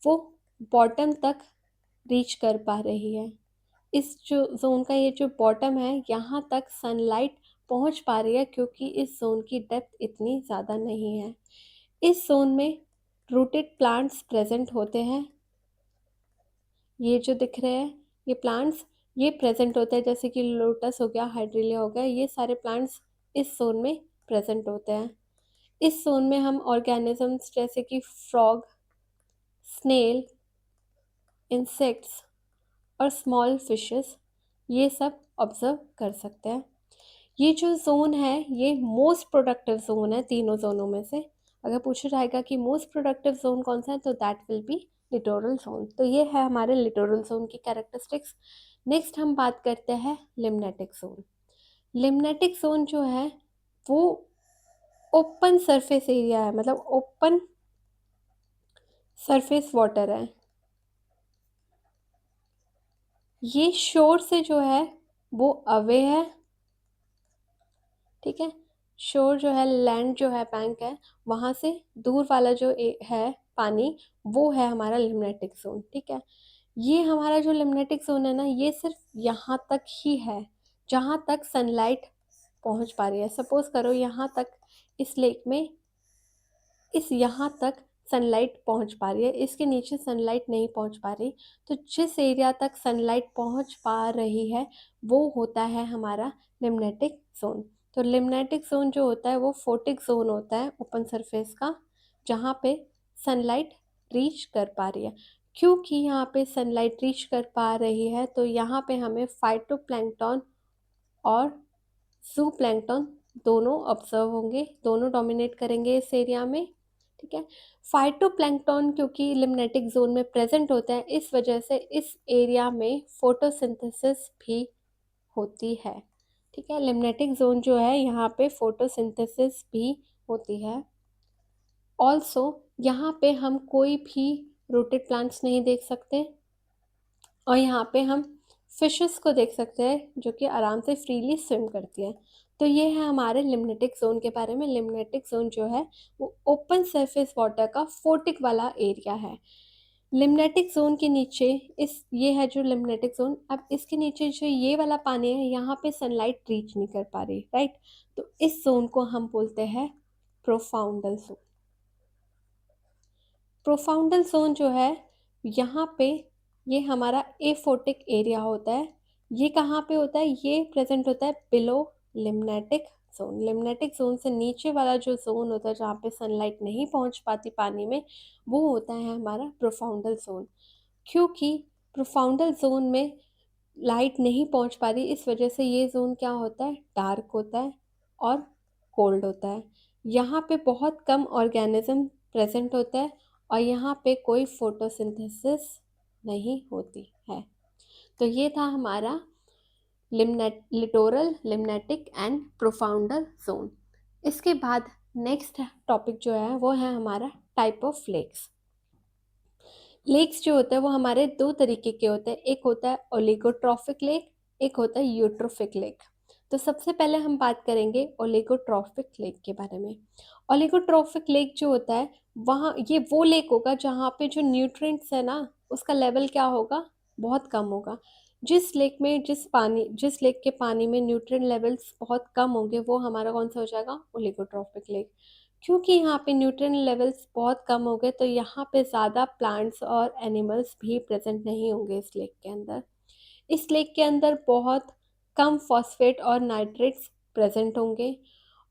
वो बॉटम तक रीच कर पा रही है। इस जो जोन का ये जो बॉटम है यहाँ तक सनलाइट पहुँच पा रही है, क्योंकि इस जोन की डेप्थ इतनी ज़्यादा नहीं है। इस जोन में रूटेड प्लांट्स प्रेजेंट होते हैं, ये जो दिख रहे हैं ये प्लांट्स, ये प्रेजेंट होते हैं, जैसे कि लोटस हो गया, हाइड्रेलिया हो गया, ये सारे प्लांट्स इस जोन में प्रेजेंट होते हैं। इस जोन में हम ऑर्गेनिजम्स जैसे कि फ्रॉग, स्नेल, इंसेक्ट्स और स्मॉल फिशेस, ये सब ऑब्जर्व कर सकते हैं। ये जो जोन है ये मोस्ट प्रोडक्टिव जोन है तीनों जोनों में से। अगर पूछा जाएगा कि मोस्ट प्रोडक्टिव जोन कौन सा है, तो that will be littoral zone. तो ये है हमारे लिटोरल जोन की कैरेक्टरिस्टिक्स। नेक्स्ट हम बात करते हैं लिम्नेटिक जोन। लिम्नेटिक जोन जो है वो ओपन सरफेस एरिया है, मतलब ओपन सरफेस वाटर है। ये शोर से जो है वो अवे है। ठीक है, शोर जो है, लैंड जो है, बैंक है, वहाँ से दूर वाला जो है पानी, वो है हमारा लिम्नेटिक जोन। ठीक है, ये हमारा जो लिम्नेटिक जोन है ना, ये सिर्फ यहाँ तक ही है जहाँ तक सनलाइट पहुँच पा रही है। सपोज करो यहाँ तक इस लेक में, इस यहाँ तक सनलाइट पहुंच पा रही है, इसके नीचे सनलाइट नहीं पहुंच पा रही। तो जिस एरिया तक सनलाइट पहुंच पा रही है वो होता है हमारा लिम्नेटिक जोन। तो लिम्नेटिक जोन जो होता है वो फोटिक जोन होता है ओपन सरफेस का, जहाँ पे सनलाइट रीच कर पा रही है। क्योंकि यहाँ पे सनलाइट रीच कर पा रही है तो यहाँ पे हमें फाइटोप्लैंक्टन और ज़ूप्लैंक्टन दोनों ऑब्जर्व होंगे, दोनों डोमिनेट करेंगे इस एरिया में। ठीक है, फाइटोप्लैंक्टन क्योंकि लिम्नेटिक जोन में प्रेजेंट होता है, इस वजह से इस एरिया में फोटोसिंथेसिस भी होती है। ठीक है, लिम्नेटिक जोन जो है यहाँ पे फोटोसिंथेसिस भी होती है। ऑल्सो यहाँ पे हम कोई भी रूटेड प्लांट्स नहीं देख सकते, और यहाँ पे हम फिशेस को देख सकते हैं जो कि आराम से फ्रीली स्विम करती हैं। तो ये है हमारे लिम्नेटिक जोन के बारे में। लिम्नेटिक जोन जो है वो ओपन सरफेस वाटर का फोटिक वाला एरिया है। लिम्नेटिक जोन के नीचे इस ये है जो लिम्नेटिक जोन, अब इसके नीचे जो ये वाला पानी है यहाँ पे सनलाइट रीच नहीं कर पा रही, राइट। तो इस जोन को हम बोलते हैं प्रोफाउंडल जोन। प्रोफाउंडल जोन जो है यहाँ पे ये हमारा एफोटिक एरिया होता है। ये कहाँ पे होता है, ये प्रेजेंट होता है below limnetic zone. Limnetic zone से नीचे वाला जो जोन होता है जहाँ पे सनलाइट नहीं पहुँच पाती पानी में, वो होता है हमारा प्रोफाउंडल जोन। क्योंकि प्रोफाउंडल जोन में लाइट नहीं पहुँच पा रही, इस वजह से ये जोन क्या होता है, डार्क होता है और कोल्ड होता है। यहाँ पे बहुत कम ऑर्गेनिज्म प्रेजेंट होता है और यहाँ पे कोई फोटोसिंथेसिस नहीं होती है। तो ये था हमारा लिटोरल, लिम्नेटिक एंड प्रोफाउंडल जोन। इसके बाद नेक्स्ट टॉपिक जो है वो है हमारा टाइप ऑफ लेक्स। लेक्स जो होते हैं वो हमारे दो तरीके के होते हैं, एक होता है ओलिगोट्रॉफिक लेक, एक होता है यूट्रोफिक लेक। तो सबसे पहले हम बात करेंगे ओलिगोट्रॉफिक लेक के बारे में। ओलिगोट्रॉफिक लेक जो होता है वहाँ ये वो लेक होगा जहाँ पे जो न्यूट्रिएंट्स है ना उसका लेवल क्या होगा, बहुत कम होगा। जिस लेक के पानी में न्यूट्रिएंट लेवल्स बहुत कम होंगे वो हमारा कौन सा हो जाएगा, ओलिगोट्रॉफिक लेक। क्योंकि यहाँ पे न्यूट्रिएंट लेवल्स बहुत कम हो गए तो यहाँ पे ज़्यादा प्लांट्स और एनिमल्स भी प्रेजेंट नहीं होंगे इस लेक के अंदर। इस लेक के अंदर बहुत कम फॉस्फेट और नाइट्रेट्स प्रेजेंट होंगे,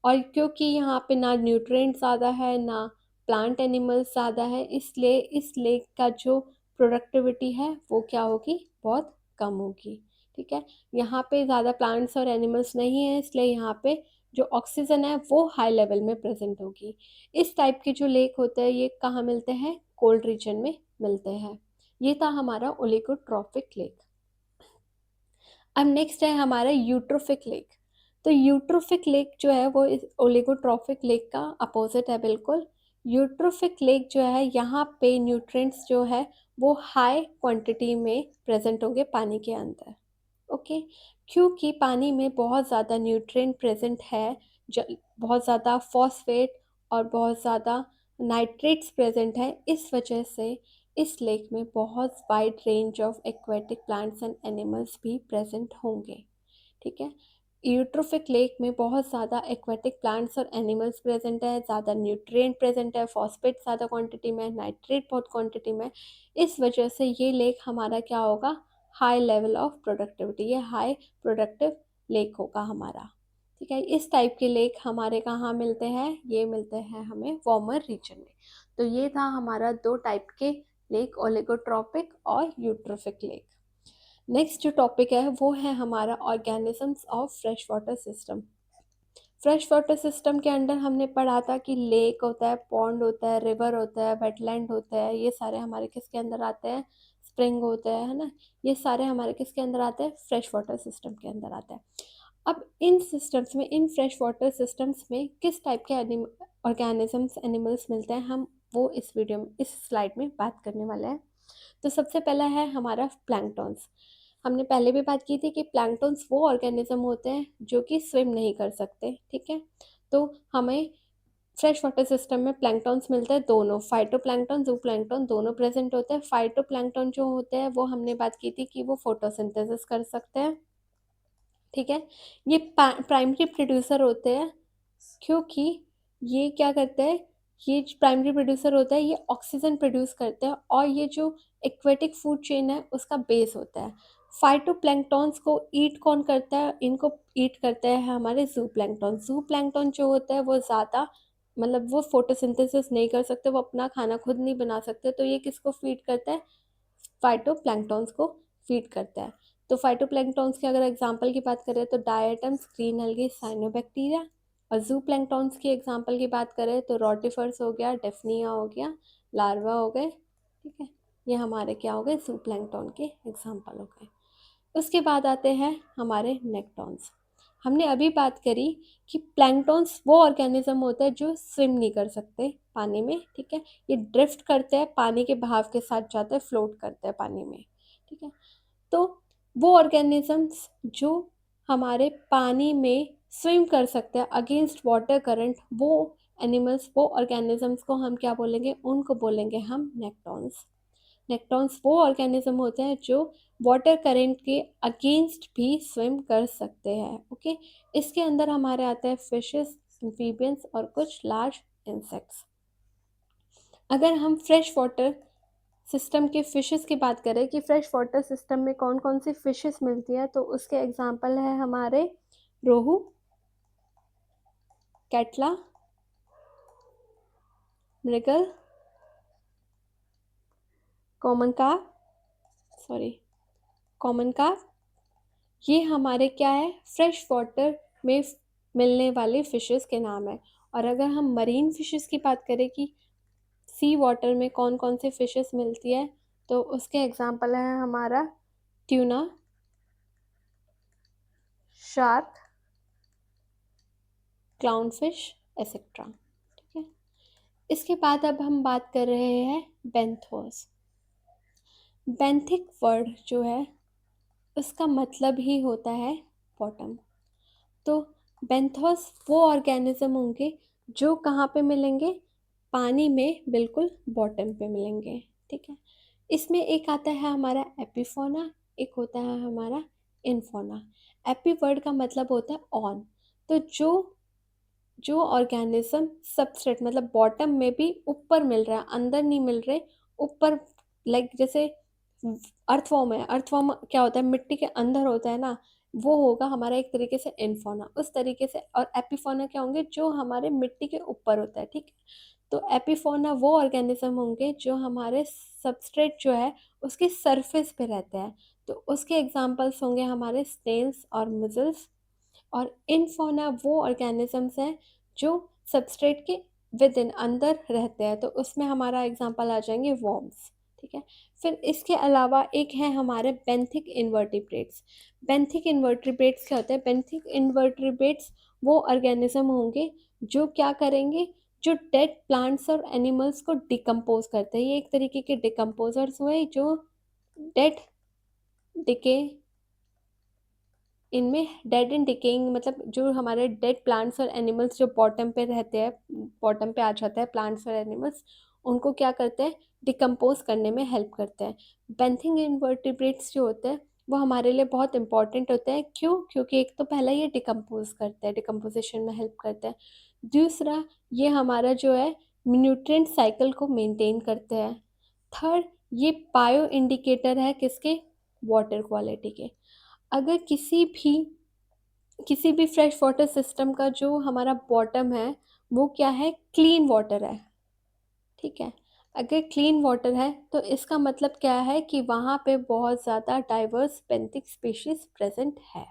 और क्योंकि यहाँ पे ना न्यूट्रिएंट ज़्यादा है ना प्लांट एनिमल्स ज़्यादा है, इसलिए इस लेक का जो प्रोडक्टिविटी है वो क्या होगी, बहुत कम होगी। ठीक है, यहाँ पे ज़्यादा प्लांट्स और एनिमल्स नहीं है, इसलिए यहाँ पे जो ऑक्सीजन है वो हाई लेवल में प्रेजेंट होगी। इस टाइप के जो लेक होते हैं ये कहाँ मिलते हैं, कोल्ड रीजन में मिलते हैं। ये था हमारा ओलिगोट्रॉफिक लेक। अब नेक्स्ट है हमारा यूट्रोफिक लेक। तो यूट्रोफिक लेक जो है वो इस ओलिगोट्रॉफिक लेक का अपोजिट है बिल्कुल। यूट्रोफिक लेक जो है यहाँ पे न्यूट्रिएंट्स जो है वो हाई क्वांटिटी में प्रेजेंट होंगे पानी के अंदर। ओके, क्योंकि पानी में बहुत ज़्यादा न्यूट्रिएंट प्रेजेंट है, बहुत ज़्यादा फॉस्फेट और बहुत ज़्यादा नाइट्रेट्स प्रेजेंट है, इस वजह से इस लेक में बहुत wide range of aquatic plants and animals भी प्रेजेंट होंगे। ठीक है, यूट्रोफिक लेक में बहुत ज़्यादा एक्वेटिक प्लांट्स और एनिमल्स प्रेजेंट है, ज़्यादा न्यूट्रिएंट प्रेजेंट है, फॉस्फेट ज़्यादा क्वांटिटी में, नाइट्रेट बहुत क्वांटिटी में। इस वजह से ये लेक हमारा क्या होगा, हाई लेवल ऑफ प्रोडक्टिविटी, ये हाई प्रोडक्टिव लेक होगा हमारा। ठीक है, इस टाइप के लेक हमारे कहाँ मिलते हैं, ये मिलते हैं हमें वार्मर रीजन में। तो ये था हमारा दो टाइप के लेक, ओलिगोट्रॉपिक और यूट्रोफिक लेक। नेक्स्ट जो टॉपिक है वो है हमारा organisms of fresh water system. Fresh water system के अंडर हमने पढ़ा था कि लेक होता है, पॉन्ड होता है, रिवर होता है, वेटलैंड होता है, ये सारे हमारे किसके अंदर आते हैं, स्प्रिंग होता है ना, ये सारे हमारे किसके अंदर आते हैं, फ्रेश वाटर सिस्टम के अंदर आते हैं। अब इन सिस्टम्स में, इन फ्रेश वाटर सिस्टम्स में किस टाइप के ऑर्गेनिजम्स, एनिमल्स मिलते हैं, हम वो इस वीडियो में, इस स्लाइड में बात करने वाले हैं। तो सबसे पहला है हमारा प्लैंक्टॉन्स। हमने पहले भी बात की थी कि प्लैंक्टॉन्स वो ऑर्गेनिज्म होते हैं जो कि स्विम नहीं कर सकते। ठीक है, तो हमें फ्रेश वाटर सिस्टम में प्लैंक्टॉन्स मिलते हैं दोनों, फाइटोप्लैंक्टन, जूप्लैंक्टन दोनों प्रेजेंट होते हैं। फाइटोप्लैंक्टन जो होते हैं वो हमने बात की थी कि वो फोटोसिंथेसिस कर सकते हैं। ठीक है, ये प्राइमरी प्रोड्यूसर होते हैं क्योंकि ये क्या करते हैं, ये जो प्राइमरी प्रोड्यूसर होता है ये ऑक्सीजन प्रोड्यूस करते हैं और ये जो एक्वेटिक फूड चेन है उसका बेस होता है। फाइटोप्लैंक्टन्स को ईट कौन करता है? इनको ईट करते हैं हमारे ज़ूप्लैंक्टन। ज़ूप्लैंक्टन जो होता है वो ज़्यादा मतलब वो फोटोसिंथेसिस नहीं कर सकते, वो अपना खाना खुद नहीं बना सकते, तो ये किसको फीड करता है? फाइटोप्लैंक्टन्स को फीड करता है। तो फाइटोप्लैंक्टन्स के अगर एग्जांपल की बात करें तो डायटम्स, ग्रीन एल्गी, साइनोबैक्टीरिया। और ज़ूप्लैंक्टन्स की एग्जांपल की बात करें तो रोटिफर्स हो गया, डेफनिया हो गया, लार्वा हो गए, ठीक है। ये हमारे क्या हो गए? ज़ूप्लैंक्टन के एग्जांपल हो गए। उसके बाद आते हैं हमारे नेक्टॉन्स। हमने अभी बात करी कि प्लैंक्टॉन्स वो ऑर्गेनिज्म होते हैं जो स्विम नहीं कर सकते पानी में, ठीक है। ये ड्रिफ्ट करते हैं, पानी के बहाव के साथ जाते हैं, फ्लोट करते हैं पानी में, ठीक है। तो वो ऑर्गेनिजम्स जो हमारे पानी में स्विम कर सकते हैं अगेंस्ट वाटर करंट, वो एनिमल्स, वो ऑर्गेनिजम्स को हम क्या बोलेंगे? उनको बोलेंगे हम नेक्टॉन्स। नेक्टॉन्स वो ऑर्गेनिज्म होते हैं जो वाटर करंट के अगेंस्ट भी स्विम कर सकते हैं, ओके। इसके अंदर हमारे आते हैं फिशेस, एम्फीबियंस और कुछ लार्ज इंसेक्ट्स। अगर हम फ्रेश वाटर सिस्टम के फिशेस की बात करें कि फ्रेश वाटर सिस्टम में कौन कौन सी फिशेस मिलती है, तो उसके एग्जांपल है हमारे rohu, catla, mrigal, common carp, sorry common carp. ये हमारे क्या है? फ्रेश वाटर में मिलने वाले फिशेस के नाम है। और अगर हम मरीन फिशेस की बात करें कि सी वाटर में कौन कौन से फिशेस मिलती है, तो उसके एग्जांपल है हमारा tuna, shark, clown fish, etcetera, ठीक है। इसके बाद अब हम बात कर रहे हैं बेंथोस। बेंथिक वर्ड जो है उसका मतलब ही होता है बॉटम। तो बेंथोस वो ऑर्गेनिज्म होंगे जो कहाँ पे मिलेंगे? पानी में बिल्कुल बॉटम पे मिलेंगे, ठीक है। इसमें एक आता है हमारा एपिफोना, एक होता है हमारा इनफोना। एपी वर्ड का मतलब होता है ऑन। तो जो जो ऑर्गेनिज्म सबस्ट्रेट मतलब बॉटम में भी ऊपर मिल रहा है, अंदर नहीं मिल रहे, ऊपर, लाइक जैसे अर्थवॉर्म है, अर्थवॉर्म क्या होता है? मिट्टी के अंदर होता है ना, वो होगा हमारा एक तरीके से इनफोना, उस तरीके से। और एपिफोना क्या होंगे? जो हमारे मिट्टी के ऊपर होता है, ठीक है। तो एपिफोना वो ऑर्गेनिज्म होंगे जो हमारे सबस्ट्रेट जो है उसके सरफेस पे रहते हैं। तो उसके एग्जांपल्स होंगे हमारे स्नेल्स और मिजल्स। और इनफोना वो ऑर्गेनिजम्स हैं जो सबस्ट्रेट के विद इन अंदर रहते हैं, तो उसमें हमारा एग्जांपल आ जाएंगे वॉर्म्स, ठीक है। फिर इसके अलावा एक है हमारे बेंथिक इन्वर्टिब्रेट्स। बेंथिक इन्वर्टिब्रेट्स क्या होते हैं? बेंथिक इन्वर्टिब्रेट्स वो ऑर्गेनिज्म होंगे जो क्या करेंगे? जो डेड प्लांट्स और एनिमल्स को डिकम्पोज करते हैं। ये एक तरीके के डिकम्पोजर्स हुए जो डेड डिके, इनमें डेड एंड डिकेइंग मतलब जो हमारे डेड प्लांट्स और एनिमल्स जो बॉटम पे रहते हैं, बॉटम पे आ जाता है प्लांट्स और एनिमल्स, उनको क्या करते हैं? डिकम्पोज करने में हेल्प करते हैं। बेंथिक इन्वर्टिब्रेट्स जो होते हैं वो हमारे लिए बहुत इंपॉर्टेंट होते हैं। क्यों? क्योंकि एक तो पहला ये डिकम्पोज करते हैं, डिकम्पोजिशन में हेल्प करते हैं। दूसरा, ये हमारा जो है न्यूट्रिएंट साइकिल को मेंटेन करते हैं। थर्ड, ये बायो इंडिकेटर है किसके? वाटर क्वालिटी के। अगर किसी भी फ्रेश वाटर सिस्टम का जो हमारा बॉटम है वो क्या है? क्लीन वाटर है, ठीक है। अगर क्लीन वाटर है तो इसका मतलब क्या है? कि वहाँ पे बहुत ज़्यादा डाइवर्स बेंथिक स्पीशीज प्रेजेंट है,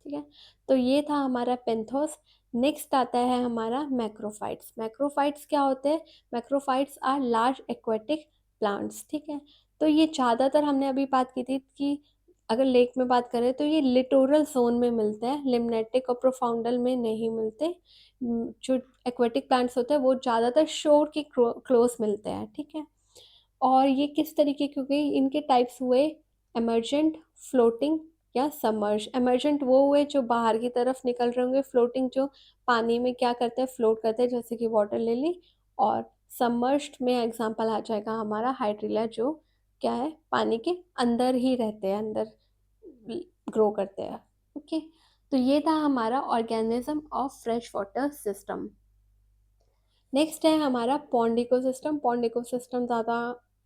ठीक है। तो ये था हमारा पेंथोस। नेक्स्ट आता है हमारा मैक्रोफाइट्स। मैक्रोफाइट्स क्या होते हैं? Macrophytes are large aquatic plants, ठीक है। तो ये ज़्यादातर हमने अभी बात की थी कि अगर लेक में बात करें तो ये लिटोरल जोन में मिलते हैं, लिम्नेटिक और प्रोफाउंडल में नहीं मिलते। जो एक्वेटिक प्लांट्स होते हैं वो ज़्यादातर शोर के क्लोज मिलते हैं, ठीक है। और ये किस तरीके के? क्योंकि इनके टाइप्स हुए एमर्जेंट, फ्लोटिंग या सबमर्ज। एमर्जेंट वो हुए जो बाहर की तरफ निकल रहे होंगे, फ्लोटिंग जो पानी में क्या करते हैं? फ्लोट करते हैं, जैसे कि वाटर लिली। और सबमर्ज्ड में एग्जांपल आ जाएगा हमारा हाइड्रिला, जो क्या है? पानी के अंदर ही रहते हैं, अंदर ग्रो करते हैं, ओके। तो ये था हमारा organism of fresh water system. Next है हमारा पॉन्ड इकोसिस्टम। पॉन्ड इकोसिस्टम ज़्यादा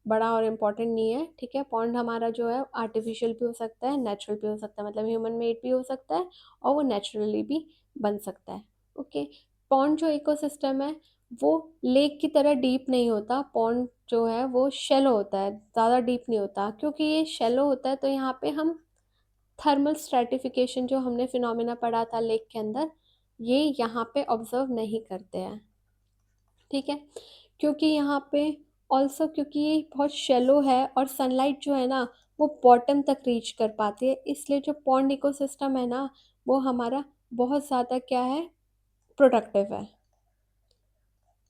बड़ा और इम्पोर्टेंट नहीं है, ठीक है। पॉन्ड हमारा जो है आर्टिफिशियल भी हो सकता है, नेचुरल भी हो सकता है, मतलब ह्यूमन मेड भी हो सकता है और वो नेचुरली भी बन सकता है। ओके। पॉन्ड जो इकोसिस्टम है वो लेक की तरह डीप नहीं होता। पॉन्ड जो है वो शैलो होता है, ज़्यादा डीप नहीं होता। क्योंकि ये शैलो होता है तो यहाँ पे हम थर्मल स्ट्रैटिफिकेशन जो हमने फिनोमेना पढ़ा था लेक के अंदर, ये यहाँ पे ऑब्जर्व नहीं करते हैं, ठीक है। क्योंकि यहाँ पे ऑल्सो क्योंकि ये बहुत शेलो है और सनलाइट जो है ना वो बॉटम तक रीच कर पाती है, इसलिए जो पॉन्ड इकोसिस्टम है ना वो हमारा बहुत ज़्यादा क्या है, प्रोडक्टिव है,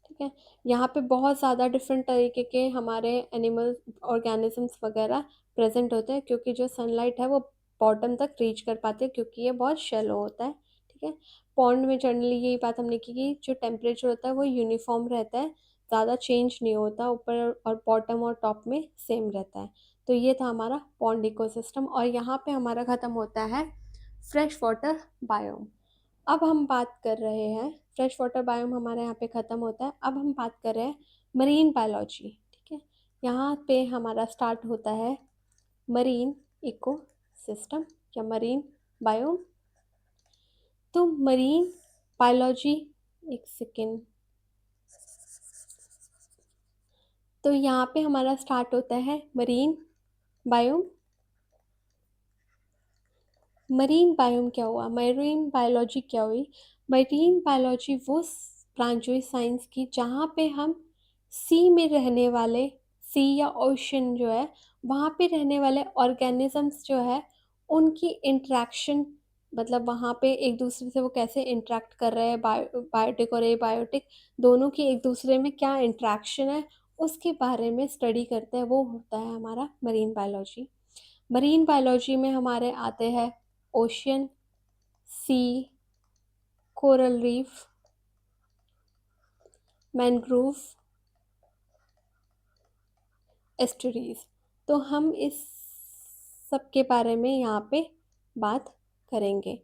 ठीक है। यहाँ पे बहुत ज़्यादा डिफरेंट तरीके के हमारे एनिमल ऑर्गेनिजम्स वगैरह प्रेजेंट होते हैं, क्योंकि जो सनलाइट है वो बॉटम तक रीच कर पाती है, क्योंकि ये बहुत शेलो होता है, ठीक है। पॉन्ड में जनरली यही बात हमने की कि जो टेम्परेचर होता है वो यूनिफॉर्म रहता है, ज़्यादा चेंज नहीं होता, ऊपर और बॉटम और टॉप में सेम रहता है। तो ये था हमारा पॉन्ड इकोसिस्टम और यहाँ पे हमारा ख़त्म होता है फ्रेश वाटर बायोम। अब हम बात कर रहे हैं, फ्रेश वाटर बायोम हमारे यहाँ पे ख़त्म होता है। अब हम बात कर रहे हैं मरीन बायोलॉजी, ठीक है। यहाँ पे हमारा स्टार्ट होता है मरीन इको सिस्टम या मरीन बायोम। तो मरीन बायोलॉजी, एक सेकेंड, तो यहाँ पे हमारा स्टार्ट होता है मरीन बायोम। मरीन बायोम क्या हुआ, मरीन बायोलॉजी क्या हुई? मरीन बायोलॉजी वो ब्रांच हुई साइंस की जहाँ पे हम सी में रहने वाले, सी या ओशन जो है वहाँ पे रहने वाले ऑर्गेनिजम्स जो है उनकी इंट्रैक्शन, मतलब वहाँ पे एक दूसरे से वो कैसे इंटरेक्ट कर रहे हैं, बायोटिक और एबायोटिक दोनों की एक दूसरे में क्या इंट्रैक्शन है, उसके बारे में स्टडी करते हैं, वो होता है हमारा मरीन बायोलॉजी। मरीन बायोलॉजी में हमारे आते हैं ओशियन, सी, कोरल रीफ, मैनग्रोव, एस्टरीज। तो हम इस सब के बारे में यहाँ पे बात करेंगे।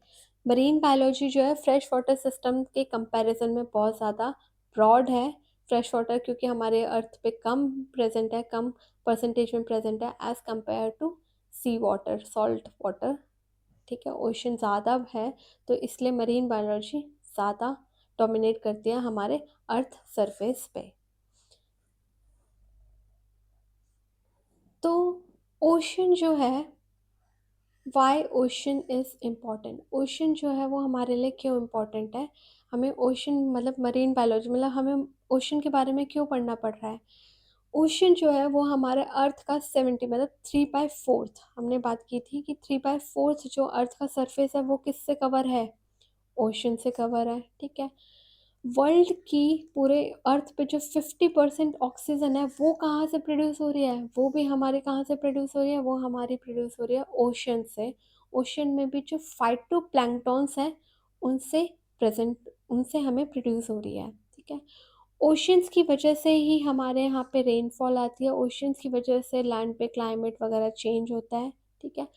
मरीन बायोलॉजी जो है फ्रेश वाटर सिस्टम के कंपैरिजन में बहुत ज़्यादा ब्रॉड है। फ्रेश वाटर क्योंकि हमारे अर्थ पे कम प्रेजेंट है, कम परसेंटेज में प्रेजेंट है as compare to sea water, salt water, ठीक है। ओशन ज़्यादा है तो इसलिए मरीन बायोलॉजी ज़्यादा डोमिनेट करती है हमारे अर्थ सरफेस पे। तो ओशन जो है, why ocean is important, ocean जो है वो हमारे लिए क्यों इम्पॉर्टेंट है, हमें ओशन मतलब मरीन बायोलॉजी मतलब हमें ओशन के बारे में क्यों पढ़ना पड़ रहा है? ओशन जो है वो हमारे अर्थ का 70 मतलब 3/4, हमने बात की थी कि 3/4 जो अर्थ का सरफेस है वो किससे कवर है, ओशन से कवर है, ठीक है। वर्ल्ड की पूरे अर्थ पे जो 50% ऑक्सीजन है वो कहाँ से प्रोड्यूस हो रही है, वो भी हमारे कहाँ से प्रोड्यूस हो रही है, वो हमारी प्रोड्यूस हो रही है ओशन से। ओशन में भी जो फाइटोप्लैंक्टन्स है उनसे प्रेजेंट, उनसे हमें प्रोड्यूस हो रही है, ठीक है। ओशंस की वजह से ही हमारे यहाँ पे रेनफॉल आती है, ओशंस की वजह से लैंड पे क्लाइमेट वगैरह चेंज होता है, ठीक है।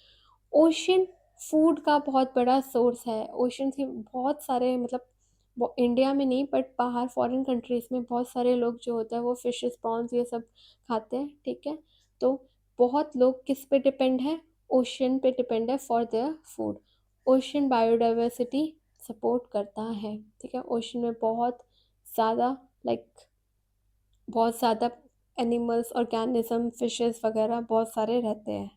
ओशन फूड का बहुत बड़ा सोर्स है। ओशन से बहुत सारे मतलब वो इंडिया में नहीं बट बाहर फॉरेन कंट्रीज़ में बहुत सारे लोग जो होते हैं वो फिशेस प्रॉन्स ये सब खाते हैं, ठीक है। तो बहुत लोग किस पे डिपेंड है, ओशन पे डिपेंड है for their food. Ocean biodiversity support करता है, ठीक है। ओशन में बहुत ज़्यादा लाइक बहुत ज़्यादा एनिमल्स, ऑर्गेनिज्म, फिशेस वगैरह बहुत सारे रहते हैं।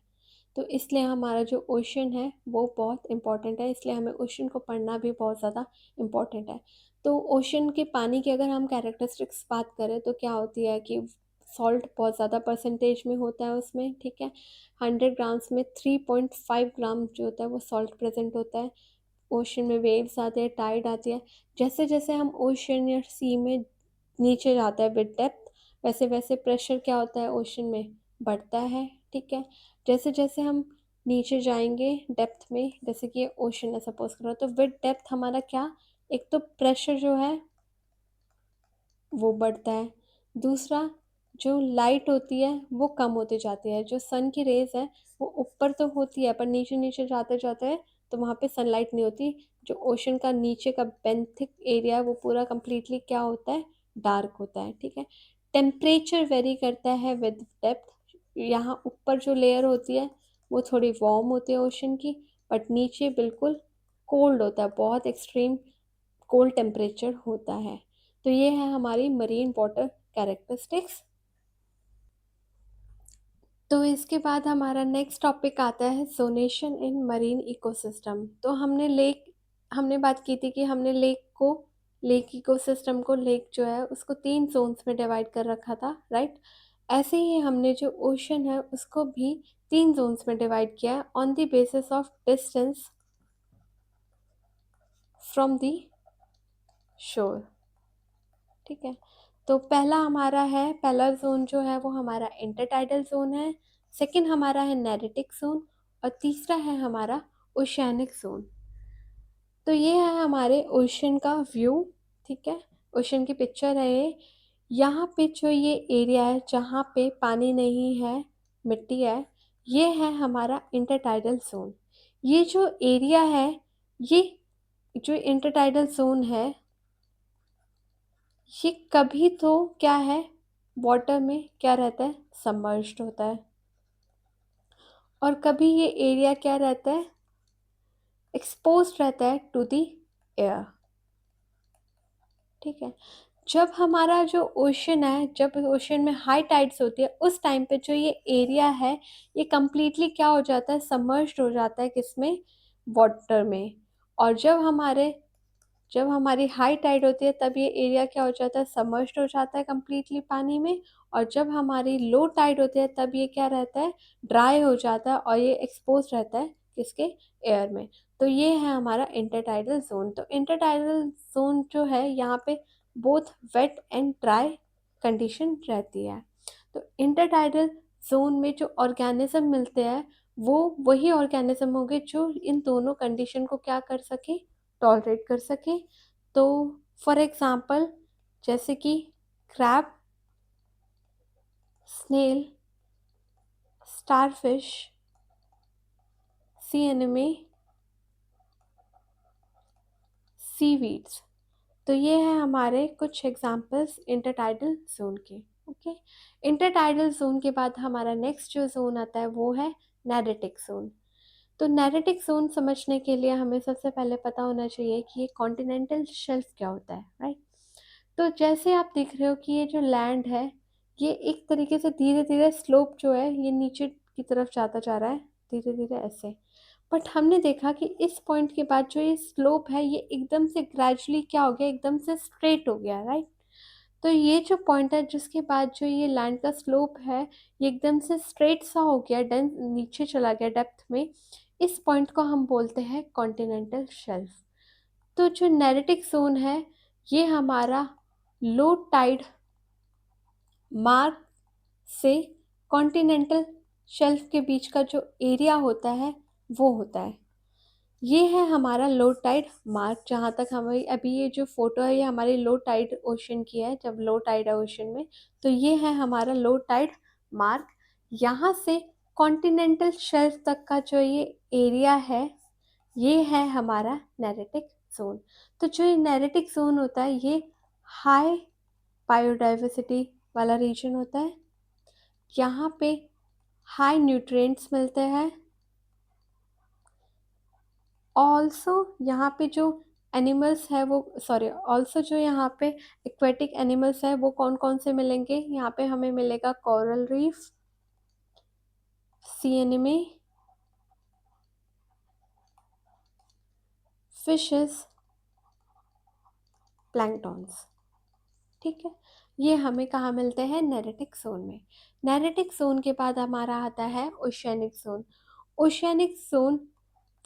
तो इसलिए हमारा जो ओशन है वो बहुत इम्पॉर्टेंट है, इसलिए हमें ओशन को पढ़ना भी बहुत ज़्यादा इम्पॉर्टेंट है। तो ओशन के पानी की अगर हम कैरेक्टरिस्टिक्स बात करें तो क्या होती है कि सॉल्ट बहुत ज़्यादा परसेंटेज में होता है उसमें, ठीक है। 100 ग्राम्स में 3.5 ग्राम जो होता है वो सॉल्ट प्रेजेंट होता है। ओशन में वेव्स आते हैं, टाइड आती है, जैसे जैसे हम ओशन या सी में नीचे जाता है विद डेप्थ, वैसे वैसे प्रेशर क्या होता है ओशन में, बढ़ता है, ठीक है। जैसे जैसे हम नीचे जाएंगे डेप्थ में, जैसे कि ओशन है सपोज करो, तो विद डेप्थ हमारा क्या, एक तो प्रेशर जो है वो बढ़ता है, दूसरा जो लाइट होती है वो कम होती जाती है, जो सन की रेज है वो ऊपर तो होती है पर नीचे नीचे जाते जाते तो वहाँ पे सनलाइट नहीं होती, जो ओशन का नीचे का बेंथिक एरिया है वो पूरा कंप्लीटली क्या होता है, डार्क होता है, ठीक है। टेम्परेचर वेरी करता है विद डेप्थ। यहाँ ऊपर जो लेयर होती है वो थोड़ी वार्म होती है ओशन की, बट नीचे बिल्कुल कोल्ड होता है, बहुत एक्सट्रीम कोल्ड टेम्परेचर होता है। तो ये है हमारी मरीन वाटर कैरेक्टरिस्टिक्स। तो इसके बाद हमारा नेक्स्ट टॉपिक आता है जोनेशन इन मरीन इकोसिस्टम। तो हमने बात की थी कि हमने लेक इकोसिस्टम को, लेक जो है उसको 3 जोन्स में डिवाइड कर रखा था, राइट। ऐसे ही हमने जो ओशन है उसको भी 3 जोन्स में डिवाइड किया है on the basis of distance from the shore, ठीक है। तो पहला जोन जो है वो हमारा इंटरटाइडल जोन है, सेकंड हमारा है नेरेटिक जोन, और तीसरा है हमारा ओशियानिक जोन। तो ये है हमारे ओशन का व्यू, ठीक है। ओशन की पिक्चर है ये। यहाँ पे जो ये एरिया है जहाँ पे पानी नहीं है, मिट्टी है, ये है हमारा इंटरटाइडल जोन। ये जो एरिया है, ये जो इंटरटाइडल जोन है, ये कभी तो क्या है, वाटर में क्या रहता है, सबमर्ज्ड होता है, और कभी ये एरिया क्या रहता है, एक्सपोज्ड रहता है टू द एयर, ठीक है। जब हमारा जो ओशन है, जब ओशन में हाई टाइड्स होती है, उस टाइम पे जो ये एरिया है ये कंप्लीटली क्या हो जाता है, सबमर्ज्ड हो जाता है, किसमें, वाटर में। और जब हमारी हाई टाइड होती है तब ये एरिया क्या हो जाता है, सबमर्ज्ड हो जाता है कंप्लीटली पानी में। और जब हमारी लो टाइड होती है तब ये क्या रहता है, ड्राई हो जाता है और ये एक्सपोज रहता है किसके, एयर में। तो ये है हमारा इंटरटाइडल जोन। तो इंटरटाइडल जोन जो है यहाँ पे both wet and dry condition रहती है। तो इंटरटाइडल जोन में जो ऑर्गेनिज्म मिलते हैं वो वही ऑर्गेनिज्म होंगे जो इन दोनों कंडीशन को क्या कर सके, टॉलरेट कर सके। तो फॉर एग्जांपल जैसे कि क्रैब, स्नेल, स्टारफिश, सी एनिमी, सीवीड्स। तो ये है हमारे कुछ एग्जांपल्स इंटरटाइडल जोन के, ओके। इंटरटाइडल जोन के बाद हमारा नेक्स्ट जो जोन आता है वो है नेरेटिक जोन। तो नेरेटिक जोन समझने के लिए हमें सबसे पहले पता होना चाहिए कि ये कॉन्टिनेंटल शेल्फ क्या होता है, राइट। तो जैसे आप देख रहे हो कि ये जो लैंड है ये एक तरीके से धीरे धीरे स्लोप जो है ये नीचे की तरफ जाता जा रहा है, धीरे धीरे ऐसे। बट हमने देखा कि इस पॉइंट के बाद जो ये स्लोप है ये एकदम से ग्रेजुअली क्या हो गया, एकदम से स्ट्रेट हो गया, राइट। तो ये जो पॉइंट है जिसके बाद जो ये लैंड का स्लोप है ये एकदम से स्ट्रेट सा हो गया, डेंस नीचे चला गया डेप्थ में, इस पॉइंट को हम बोलते हैं कॉन्टिनेंटल शेल्फ। तो जो नेरेटिक जोन है ये हमारा लो टाइड मार्क से कॉन्टिनेंटल शेल्फ के बीच का जो एरिया होता है वो होता है। ये है हमारा लो टाइड मार्क। जहाँ तक हमारी अभी ये जो फोटो है ये हमारी लो टाइड ओशन की है, जब लो टाइड है ओशन में। तो ये है हमारा लो टाइड मार्क। यहाँ से कॉन्टिनेंटल शेल्फ तक का जो ये एरिया है ये है हमारा नेरेटिक जोन। तो जो ये नेरेटिक जोन होता है ये हाई बायोडाइवर्सिटी वाला रीजन होता है। यहाँ पे हाई न्यूट्रिएंट्स मिलते हैं। ऑल्सो यहाँ पे जो एनिमल्स है वो, सॉरी, ऑल्सो जो यहाँ पे एक्वेटिक एनिमल्स है वो कौन कौन से मिलेंगे, यहाँ पे हमें मिलेगा कोरल रीफ, सी एनिमी, फिशेस, प्लैंक्टॉन्स, ठीक है। ये हमें कहाँ मिलते हैं, नेरेटिक जोन में। नेरेटिक जोन के बाद हमारा आता है ओशियानिक जोन। ओशियानिक जोन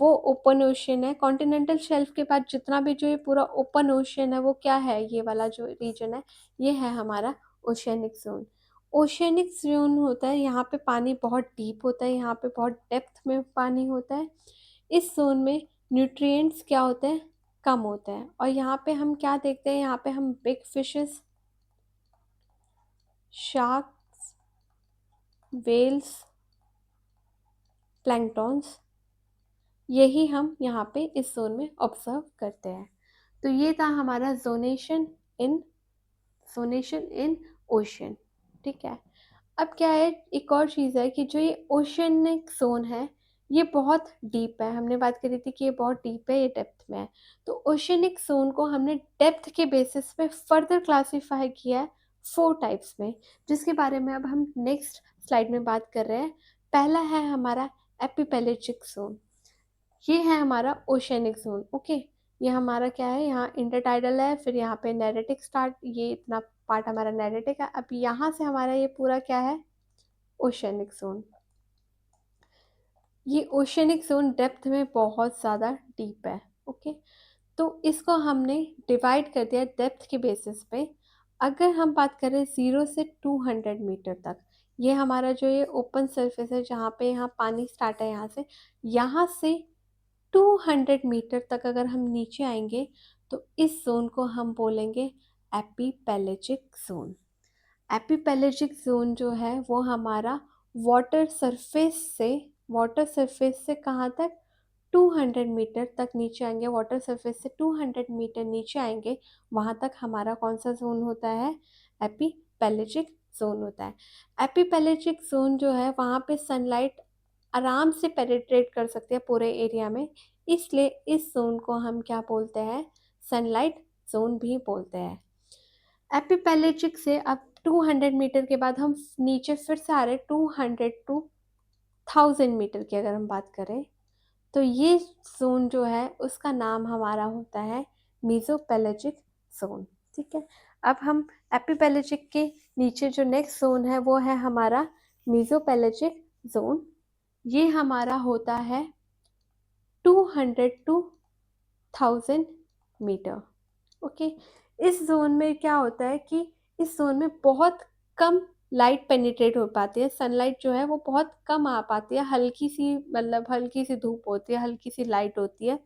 वो ओपन ओशन है। कॉन्टिनेंटल शेल्फ के बाद जितना भी जो ये पूरा ओपन ओशन है वो क्या है, ये वाला जो रीजन है ये है हमारा ओशियानिक जोन। ओशियानिक जोन होता है यहाँ पे पानी बहुत डीप होता है, यहाँ पे बहुत डेप्थ में पानी होता है। इस जोन में न्यूट्रिएंट्स क्या होते हैं, कम होते हैं। और यहाँ पे हम क्या देखते हैं, यहाँ पे हम big fishes, sharks, whales, planktons, यही हम यहाँ पे इस जोन में ऑब्जर्व करते हैं। तो ये था हमारा zonation in zonation in ocean, ठीक है। अब क्या है, एक और चीज़ है कि जो ये ओशियनिक ज़ोन है, ये बहुत डीप है। हमने बात करी थी कि ये बहुत डीप है, ये डेप्थ में है। तो ओशियनिक ज़ोन को हमने डेप्थ के बेसिस पे फर्दर क्लासिफ़ाई किया है 4 टाइप्स में, जिसके बारे में अब हम नेक्स्ट स्लाइड में बात कर रहे हैं। पहला है हमारा एपिपेलेजिक ज़ोन। ये है हमारा ओशियनिक ज़ोन, ओके। ये हमारा क्या है, यहाँ इंटरटाइडल है, फिर यहाँ पे नेरेटिक स्टार्ट, ये इतना पार्ट हमारा नेरेटिक है। अब यहाँ से हमारा ये पूरा क्या है, ओशियनिक ज़ोन। ये ओशियनिक ज़ोन डेप्थ में बहुत ज़्यादा डीप है, ओके। तो इसको हमने डिवाइड कर दिया डेप्थ के बेसिस पे। अगर हम बात करें 0 से 200 मीटर तक, ये हमारा जो ये ओपन सरफेस है, जहाँ पे यहाँ पानी स्टार्ट है, यहाँ से 200 मीटर तक अगर हम नीचे आएंगे, तो इस जोन को हम बोलेंगे एपीपेलेजिक जोन। एपिपेलेजिक जोन जो है वो हमारा वाटर सरफेस से कहाँ तक, 200 मीटर तक नीचे आएंगे। वाटर सरफेस से 200 मीटर नीचे आएंगे, वहाँ तक हमारा कौन सा जोन होता है, एपिपेलेजिक जोन होता है। एपिपेलेजिक जोन जो है, वहाँ पे सनलाइट आराम से पेनिट्रेट कर सकती है पूरे एरिया में, इसलिए इस जोन को हम क्या बोलते हैं, सनलाइट जोन भी बोलते हैं। एपिपेलेजिक से अब 200 मीटर के बाद हम नीचे फिर से आ रहे, 200 टू 1000 मीटर की अगर हम बात करें, तो ये जोन जो है उसका नाम हमारा होता है मीजोपेलेजिक जोन, ठीक है। अब हम एपिपेलेजिक के नीचे जो नेक्स्ट जोन है वो है हमारा मीजोपेलेजिक जोन। ये हमारा होता है 200 टू 1000 मीटर, ओके। इस जोन में क्या होता है कि इस जोन में बहुत कम लाइट पेनिट्रेट हो पाती है, सनलाइट जो है वो बहुत कम आ पाती है, हल्की सी, मतलब हल्की सी धूप होती है, हल्की सी लाइट होती है,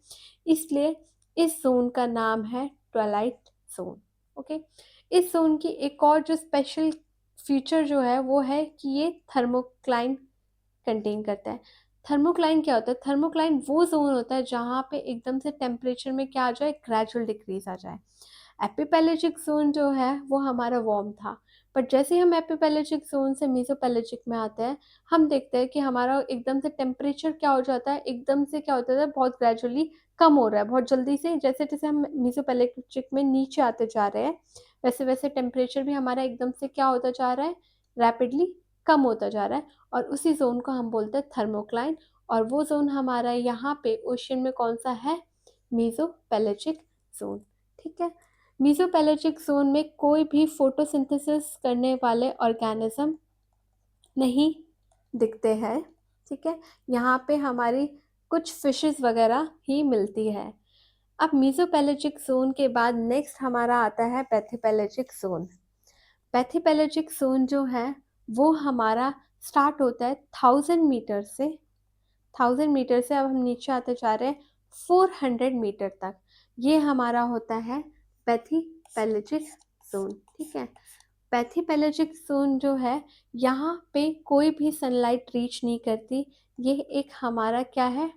इसलिए इस जोन का नाम है ट्वाइलाइट जोन, ओके। इस जोन की एक और जो स्पेशल फीचर जो है वो है कि ये थर्मोक्लाइन कंटेन करता है। थर्मोक्लाइन क्या होता है, थर्मोक्लाइन वो जोन होता है जहाँ पे एकदम से टेम्परेचर में क्या आ जाए, ग्रेजुअल डिक्रीज आ जाए। एपिपेलेजिक जोन जो है वो हमारा वार्म था, बट जैसे ही हम एपिपेलेजिक जोन से मीजोपेलेजिक में आते हैं, हम देखते हैं कि हमारा एकदम से टेम्परेचर क्या हो जाता है, एकदम से क्या होता है, बहुत ग्रेजुअली कम हो रहा है, बहुत जल्दी से। जैसे जैसे हम मीजोपेलेजिक में नीचे आते जा रहे हैं, वैसे वैसे टेम्परेचर भी हमारा एकदम से क्या होता जा रहा है, रैपिडली कम होता जा रहा है, और उसी जोन को हम बोलते हैं थर्मोक्लाइन। और वो जोन हमारा यहाँ पे ओशन में कौन सा है, मीजोपेलेजिक जोन, ठीक है। मीजोपेलेजिक जोन में कोई भी फोटोसिंथेसिस करने वाले ऑर्गेनिज्म नहीं दिखते हैं, ठीक है। यहाँ पे हमारी कुछ फिशेस वगैरह ही मिलती है। अब मीजोपेलेजिक जोन के बाद नेक्स्ट हमारा आता है पैथीपेलेजिक जोन। पैथीपेलेजिक जोन जो है वो हमारा स्टार्ट होता है 1000 मीटर से। 1000 मीटर से अब हम नीचे आते जा रहे हैं 400 मीटर तक, ये हमारा होता है पैथीपेलेजिक जोन, ठीक है। पैथीपेलेजिक जोन जो है, यहाँ पे कोई भी सनलाइट रीच नहीं करती, ये एक हमारा क्या है,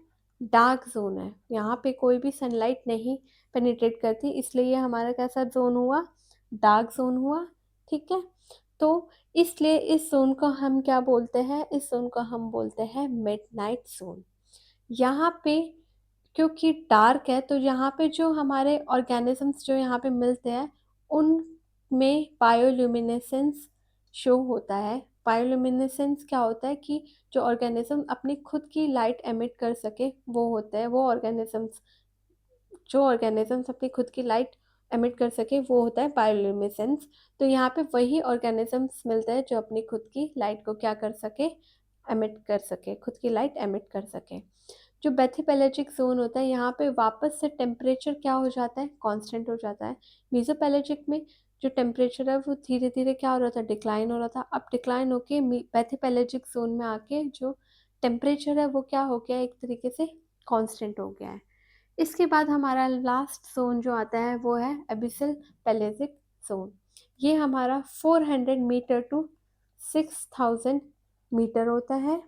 डार्क जोन है, यहाँ पे कोई भी सनलाइट नहीं पेनिट्रेट करती, इसलिए ये हमारा कैसा जोन हुआ, डार्क जोन हुआ, ठीक है। तो इसलिए इस जोन को हम क्या बोलते हैं, इस जोन को हम बोलते हैं मिडनाइट जोन। यहाँ पे क्योंकि डार्क है, तो यहाँ पे जो हमारे ऑर्गेनिजम्स जो यहाँ पे मिलते हैं, उनमें बायोल्यूमिनेसेंस शो होता है। बायोल्यूमिनेसेंस क्या होता है कि जो ऑर्गेनिज्म अपनी खुद की लाइट एमिट कर सके, वो होते हैं वो ऑर्गेनिजम्स, जो ऑर्गेनिजम्स अपनी खुद की लाइट एमिट कर सके, वो होता है बायोल्यूमिनेसेंस। तो यहाँ पे वही ऑर्गेनिजम्स मिलते हैं जो अपनी खुद की लाइट को क्या कर सके, एमिट कर सके, खुद की लाइट एमिट कर सके। जो बेथीपेलेजिक जोन होता है, यहाँ पे वापस से टेम्परेचर क्या हो जाता है, कांस्टेंट हो जाता है। मीजोपेलेजिक में जो टेम्परेचर है वो धीरे धीरे क्या हो रहा था, डिक्लाइन हो रहा था। अब डिक्लाइन होके बेथीपेलेजिक जोन में आके जो टेम्परेचर है वो क्या हो गया, एक तरीके से कांस्टेंट हो गया है। इसके बाद हमारा लास्ट जोन जो आता है वो है एबिसल पेलेजिक जोन। ये हमारा 400 मीटर टू 6000 मीटर होता है,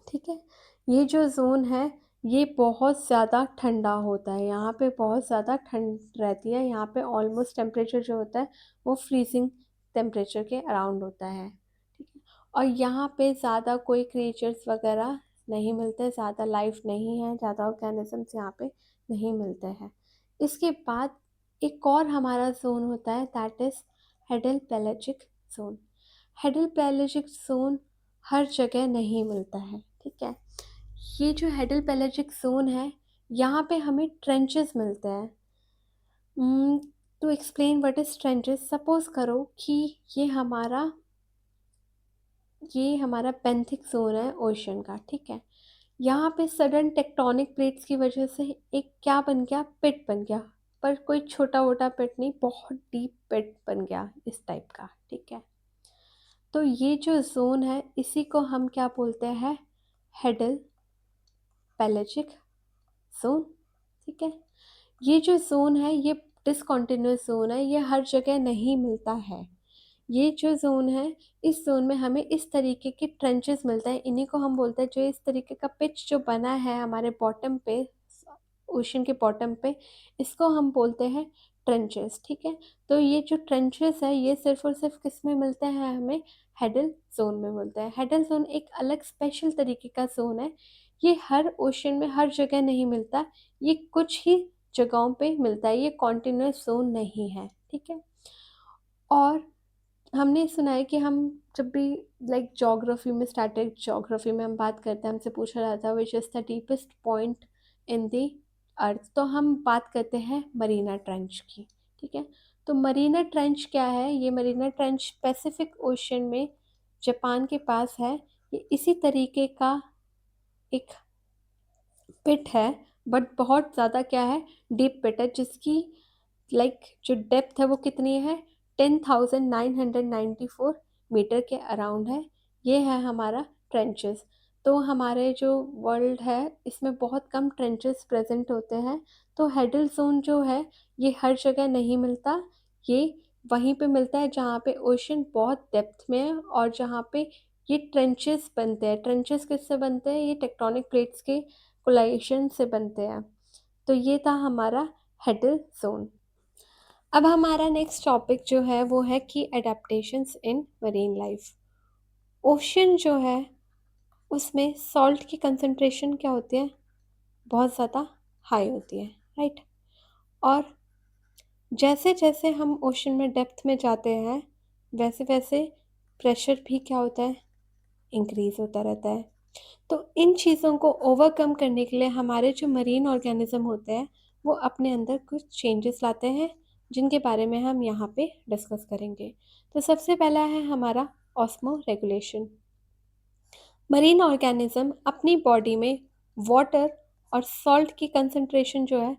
ठीक है। ये जो जोन है ये बहुत ज़्यादा ठंडा होता है, यहाँ पे बहुत ज़्यादा ठंड रहती है, यहाँ पे ऑलमोस्ट टेम्परेचर जो होता है वो फ्रीजिंग टेम्परेचर के अराउंड होता है, ठीक है। और यहाँ पे ज़्यादा कोई क्रिएचर्स वगैरह नहीं मिलते, ज़्यादा लाइफ नहीं है, ज़्यादा ऑर्गेनिजम्स यहाँ पे नहीं मिलते हैं। इसके बाद एक और हमारा जोन होता है, that is hadal pelagic zone. Hadal pelagic zone हर जगह नहीं मिलता है, ठीक है। ये जो हेडल पेलेजिक जोन है, यहाँ पे हमें ट्रेंचेस मिलते हैं। To explain what is trenches, suppose करो कि ये हमारा ये हमारा बेंथिक जोन है ओशन का, ठीक है। यहाँ पे सडन टेक्टोनिक प्लेट्स की वजह से एक क्या बन गया, पिट बन गया। पर कोई छोटा मोटा पिट नहीं, बहुत डीप पिट बन गया इस टाइप का, ठीक है। तो ये जो जोन है इसी को हम क्या बोलते हैं, हेडल पेलेजिक जोन, ठीक है। ये जो जोन है ये डिसकंटिन्यूअस जोन है, ये हर जगह नहीं मिलता है। ये जो जोन है, इस जोन में हमें इस तरीके के ट्रेंचेस मिलते हैं, इन्हीं को हम बोलते हैं, जो इस तरीके का पिच जो बना है हमारे बॉटम पे, ओशन के बॉटम पे, इसको हम बोलते हैं ट्रेंचेस, ठीक है। तो ये जो ट्रेंचेस है ये सिर्फ और सिर्फ किस में मिलते हैं, हमें हेडल जोन में मिलता है। हेडल जोन एक अलग स्पेशल तरीके का जोन है, ये हर ओशन में हर जगह नहीं मिलता, ये कुछ ही जगहों पे मिलता है, ये कॉन्टिन्यूस जोन नहीं है, ठीक है। और हमने सुना है कि हम जब भी लाइक ज्योग्राफी में, स्टैटिक ज्योग्राफी में हम बात करते हैं, हमसे पूछा जाता है which is the deepest point in the earth, तो हम बात करते हैं मरीना ट्रेंच की, ठीक है। तो मरीना ट्रेंच क्या है, ये मरीना ट्रेंच पैसिफिक ओशन में जापान के पास है। ये इसी तरीके का एक पिट है, बट बहुत ज़्यादा क्या है, डीप पिट है, जिसकी जो डेप्थ है वो कितनी है, 10,994 मीटर के अराउंड है। ये है हमारा ट्रेंचेस। तो हमारे जो वर्ल्ड है इसमें बहुत कम ट्रेंचेस प्रेजेंट होते हैं। तो हेडल जोन जो है ये हर जगह नहीं मिलता, ये वहीं पे मिलता है जहाँ पे ओशन बहुत डेप्थ में है, और जहाँ पे ये ट्रेंचेस बनते हैं। ट्रेंचेस किससे बनते हैं, ये टेक्टोनिक प्लेट्स के कोलाइशन से बनते हैं। तो ये था हमारा हेडल जोन। अब हमारा नेक्स्ट टॉपिक जो है वो है कि adaptations in marine life. Ocean जो है उसमें सॉल्ट की कंसंट्रेशन क्या होती है, बहुत ज़्यादा हाई होती है, राइट। और जैसे जैसे हम ओशन में डेप्थ में जाते हैं वैसे वैसे प्रेशर भी क्या होता है, इंक्रीज होता रहता है। तो इन चीज़ों को ओवरकम करने के लिए हमारे जो मरीन ऑर्गेनिज्म होते हैं वो अपने अंदर कुछ चेंजेस लाते हैं, जिनके बारे में हम यहाँ पे डिस्कस करेंगे। तो सबसे पहला है हमारा ऑस्मो रेगुलेशन। मरीन ऑर्गेनिज्म अपनी बॉडी में वाटर और सॉल्ट की कंसंट्रेशन जो है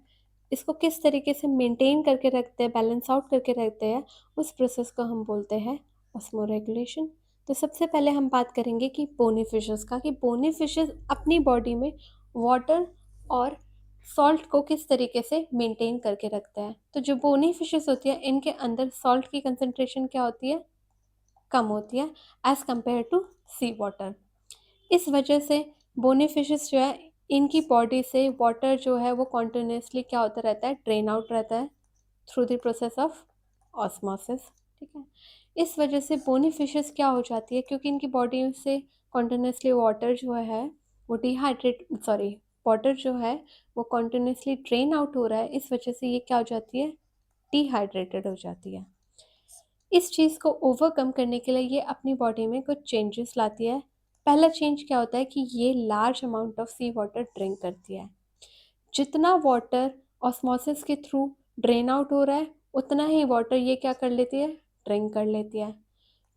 इसको किस तरीके से मेंटेन करके रखते हैं, बैलेंस आउट करके रखते हैं, उस प्रोसेस को हम बोलते हैं ऑस्मो रेगुलेशन। तो सबसे पहले हम बात करेंगे कि बोनी फिशेस का, कि बोनी फिशेस अपनी बॉडी में वाटर और सॉल्ट को किस तरीके से मेंटेन करके रखते हैं। तो जो बोनी फिशेस होती है इनके अंदर सॉल्ट की कंसंट्रेशन क्या होती है, कम होती है as compare to sea water. इस वजह से बोनी फिशेस जो है इनकी बॉडी से वाटर जो है वो कॉन्टिन्यूसली क्या होता रहता है, ड्रेन आउट रहता है through the process of osmosis, ठीक है। इस वजह से बोनी फिशेस क्या हो जाती है, क्योंकि इनकी बॉडी से कॉन्टिन्यूसली वाटर जो है वो डिहाइड्रेट सॉरी वाटर जो है वो कॉन्टिन्यूसली ड्रेन आउट हो रहा है, इस वजह से ये क्या हो जाती है, डिहाइड्रेटेड हो जाती है। इस चीज़ को ओवरकम करने के लिए ये अपनी बॉडी में कुछ चेंजेस लाती है। पहला चेंज क्या होता है कि ये large amount of sea water drink करती है। जितना वाटर ऑस्मोसिस के थ्रू ड्रेन आउट हो रहा है उतना ही वाटर ये क्या कर लेती है, ड्रिंक कर लेती है।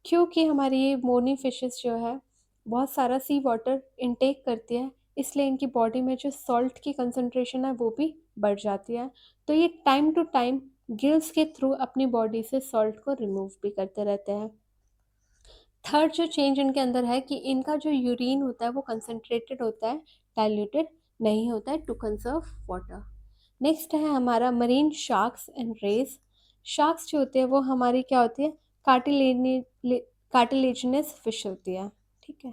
क्योंकि हमारी ये मोनी फिशेस जो है बहुत सारा सी वाटर इनटेक करती है, इसलिए इनकी बॉडी में जो सॉल्ट की कंसंट्रेशन है वो भी बढ़ जाती है। तो ये टाइम टू टाइम गिल्स के थ्रू अपनी बॉडी से सॉल्ट को रिमूव भी करते रहते हैं। थर्ड जो चेंज इनके अंदर है कि इनका जो यूरिन होता है वो कंसंट्रेटेड होता है, डाइल्यूटेड नहीं होता है, टू कंजर्व वाटर। नेक्स्ट है हमारा marine sharks and rays. Sharks जो होते हैं वो हमारी क्या होती है, कार्टिलेजिनस फिश होती है, ठीक है।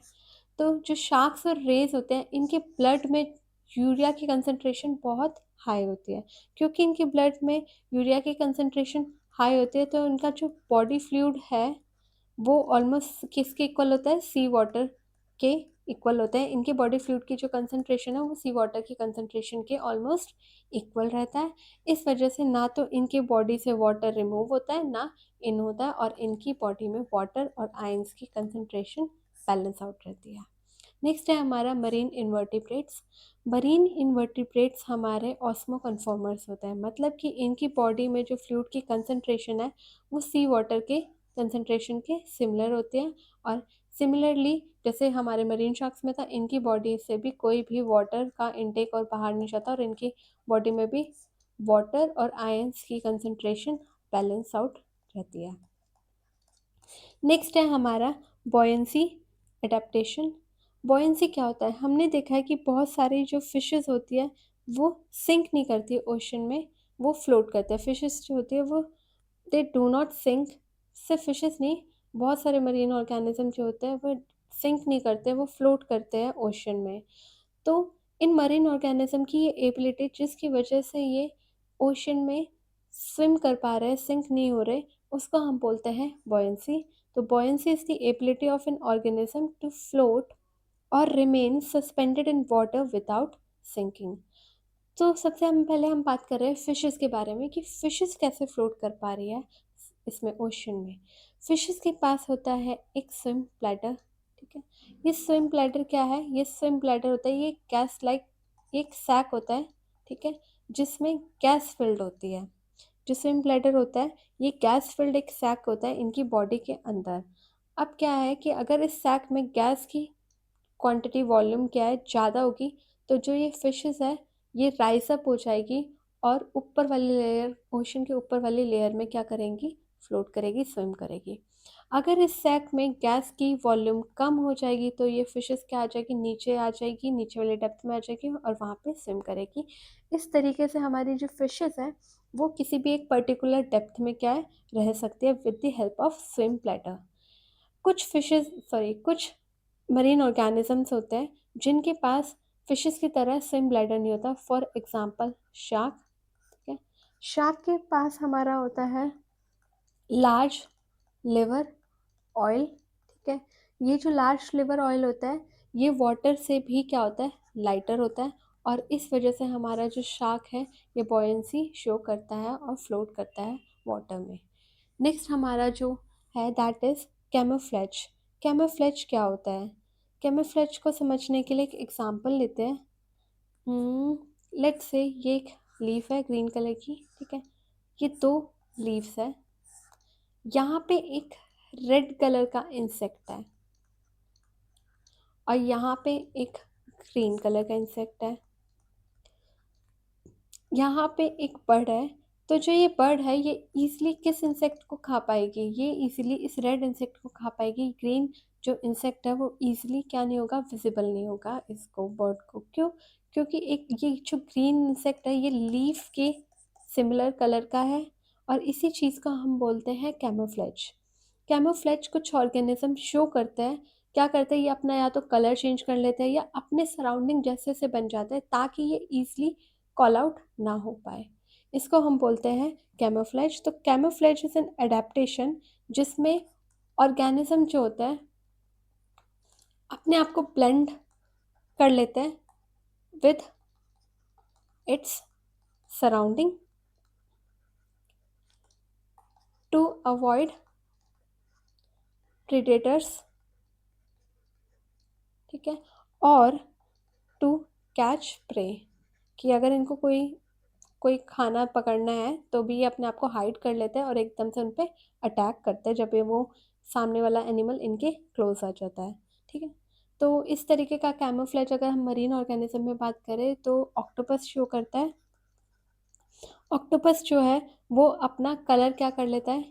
तो जो शार्क्स और रेज होते हैं इनके ब्लड में यूरिया की कंसंट्रेशन बहुत हाई होती है। क्योंकि इनके ब्लड में यूरिया की कंसंट्रेशन हाई होती है, तो इनका जो बॉडी फ्लूइड है वो ऑलमोस्ट किसके इक्वल होता है? सी वाटर के इक्वल होता है। इनके बॉडी फ्लूइड की जो कंसंट्रेशन है वो सी वाटर की कंसंट्रेशन के ऑलमोस्ट इक्वल रहता है। इस वजह से ना तो इनके बॉडी से वाटर रिमूव होता है, ना इन होता है, और इनकी बॉडी में वाटर और आयंस की कंसंट्रेशन बैलेंस आउट रहती है। नेक्स्ट है हमारा मरीन इन्वर्टिब्रेट्स। मरीन इन्वर्टिब्रेट्स हमारे ऑस्मो कन्फॉर्मर्स होते हैं, मतलब कि इनकी बॉडी में जो फ्लूइड की कंसंट्रेशन है वो सी वाटर के कंसंट्रेशन के सिमिलर होते हैं। और सिमिलरली जैसे हमारे मरीन शार्क्स में था, इनकी बॉडी से भी कोई भी वाटर का इनटेक और बाहर नहीं जाता, और इनकी बॉडी में भी वाटर और आयंस की कंसंट्रेशन बैलेंस आउट रहती है। नेक्स्ट है हमारा बॉयंसी एडेप्टेशन। बॉयंसी क्या होता है? हमने देखा है कि बहुत सारी जो फिशेस होती है वो सिंक नहीं करती ओशन में, वो फ्लोट करते हैं। फिशेस जो होती है वो दे डू नॉट सिंक। सिर्फ फिशेस नहीं, बहुत सारे मरीन ऑर्गेनिज्म जो होते हैं वो सिंक नहीं करते, वो फ्लोट करते हैं ओशन में। तो इन मरीन ऑर्गेनिज्म की ये एबिलिटी, जिसकी वजह से ये ओशन में स्विम कर पा रहे हैं, सिंक नहीं हो रहे, उसको हम बोलते हैं बॉयंसी। तो buoyancy is the ability of an organism to float और remain suspended in water without sinking. तो सबसे हम पहले हम बात कर रहे हैं फिशेस के बारे में कि फिशेस कैसे फ्लोट कर पा रही है इसमें ओशन में। फिशेस के पास होता है एक स्विम प्लैटर, ठीक है। ये स्विम प्लैटर क्या है? ये स्विम प्लैटर होता है, ये गैस लाइक एक सैक होता है, ठीक है, जिसमें गैस फिल्ड होती है। जो स्विम प्लैटर होता है ये गैस फिल्ड एक सैक होता है इनकी बॉडी के अंदर। अब क्या है कि अगर इस सैक में गैस की क्वांटिटी, वॉल्यूम क्या है, ज़्यादा होगी, तो जो ये फिशेस है ये राइज अप हो जाएगी और ऊपर वाली लेयर, ओशन के ऊपर वाली लेयर में क्या करेंगी? फ्लोट करेगी, स्विम करेगी। अगर इस सैक में गैस की वॉल्यूम कम हो जाएगी तो ये फिशेस क्या आ जाएगी? नीचे आ जाएगी, नीचे वाले डेप्थ में आ जाएगी और वहाँ पे स्विम करेगी। इस तरीके से हमारी जो फिशेस है वो किसी भी एक पर्टिकुलर डेप्थ में क्या है? रह सकती है with the help of swim platter. कुछ मरीन ऑर्गेनिजम्स होते हैं जिनके पास फिशेस की तरह स्विम ब्लैडर नहीं होता। फॉर एग्जांपल शार्क, ठीक है। शार्क के पास हमारा होता है लार्ज लिवर ऑयल, ठीक है। ये जो लार्ज लिवर ऑयल होता है ये वाटर से भी क्या होता है? लाइटर होता है, और इस वजह से हमारा जो शार्क है ये बॉयंसी शो करता है और फ्लोट करता है वाटर में। नेक्स्ट हमारा जो है दैट इज़ कैमोफ्लेज। कैमोफ्लेज क्या होता है? कैमोफ्लेज को समझने के लिए एक एग्जांपल लेते हैं। लेट्स से ये एक लीफ है ग्रीन कलर की, ठीक है। ये दो लीव्स है, यहाँ पे एक रेड कलर का इंसेक्ट है और यहाँ पे एक ग्रीन कलर का इंसेक्ट है। यहाँ पे एक बर्ड है, तो जो ये बर्ड है ये इजीली किस इंसेक्ट को खा पाएगी? ये इजीली इस रेड इंसेक्ट को खा पाएगी। ग्रीन जो इंसेक्ट है वो इजीली क्या नहीं होगा? विजिबल नहीं होगा इसको, बर्ड को। क्यों? क्योंकि एक ये जो ग्रीन इंसेक्ट है ये लीफ के सिमिलर कलर का है, और इसी चीज़ को हम बोलते हैं कैमोफ्लेज। कैमोफ्लेज कुछ ऑर्गेनिज्म शो करते हैं, क्या करते हैं? ये अपना या तो कलर चेंज कर लेते हैं या अपने सराउंडिंग जैसे से बन जाते हैं ताकि ये ईजिली कॉल आउट ना हो पाए। इसको हम बोलते हैं कैमोफ्लेज। तो कैमोफ्लेज इज एन एडेप्टेशन जिसमें ऑर्गेनिज्म जो होता है अपने आप को ब्लेंड कर लेते हैं with its surrounding to avoid predators, ठीक है, और टू कैच प्रे, कि अगर इनको कोई कोई खाना पकड़ना है तो भी ये अपने आप को हाइड कर लेते हैं और एकदम से उन पे अटैक करते हैं जब ये वो सामने वाला एनिमल इनके क्लोज आ जाता है, ठीक है। तो इस तरीके का कैमोफ्लेज अगर हम मरीन ऑर्गेनिज्म में बात करें तो ऑक्टोपस शो करता है। ऑक्टोपस जो है वो अपना कलर क्या कर लेता है?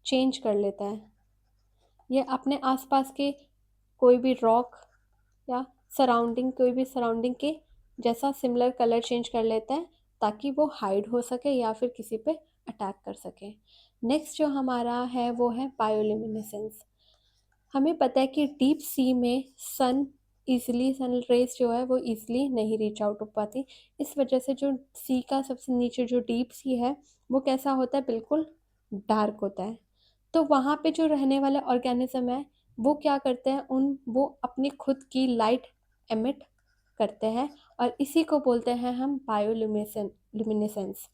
चेंज कर लेता है। ये अपने आसपास के कोई भी रॉक या सराउंडिंग, कोई भी सराउंडिंग के जैसा सिमिलर कलर चेंज कर लेता है ताकि वो हाइड हो सके या फिर किसी पे अटैक कर सके। नेक्स्ट जो हमारा है वो है बायोल्यूमिनेसेंस। हमें पता है कि डीप सी में सन ईज़िली सन रेज़ जो है वो ईज़िली नहीं रीच आउट हो पाती। इस वजह से जो सी का सबसे नीचे जो डीप सी है, वो कैसा होता है? बिल्कुल डार्क होता है। तो वहाँ पे जो रहने वाले ऑर्गेनिज़्म है, वो क्या करते हैं वो अपनी खुद की लाइट एमिट करते हैं और इसी को बोलते हैं हम bioluminescence.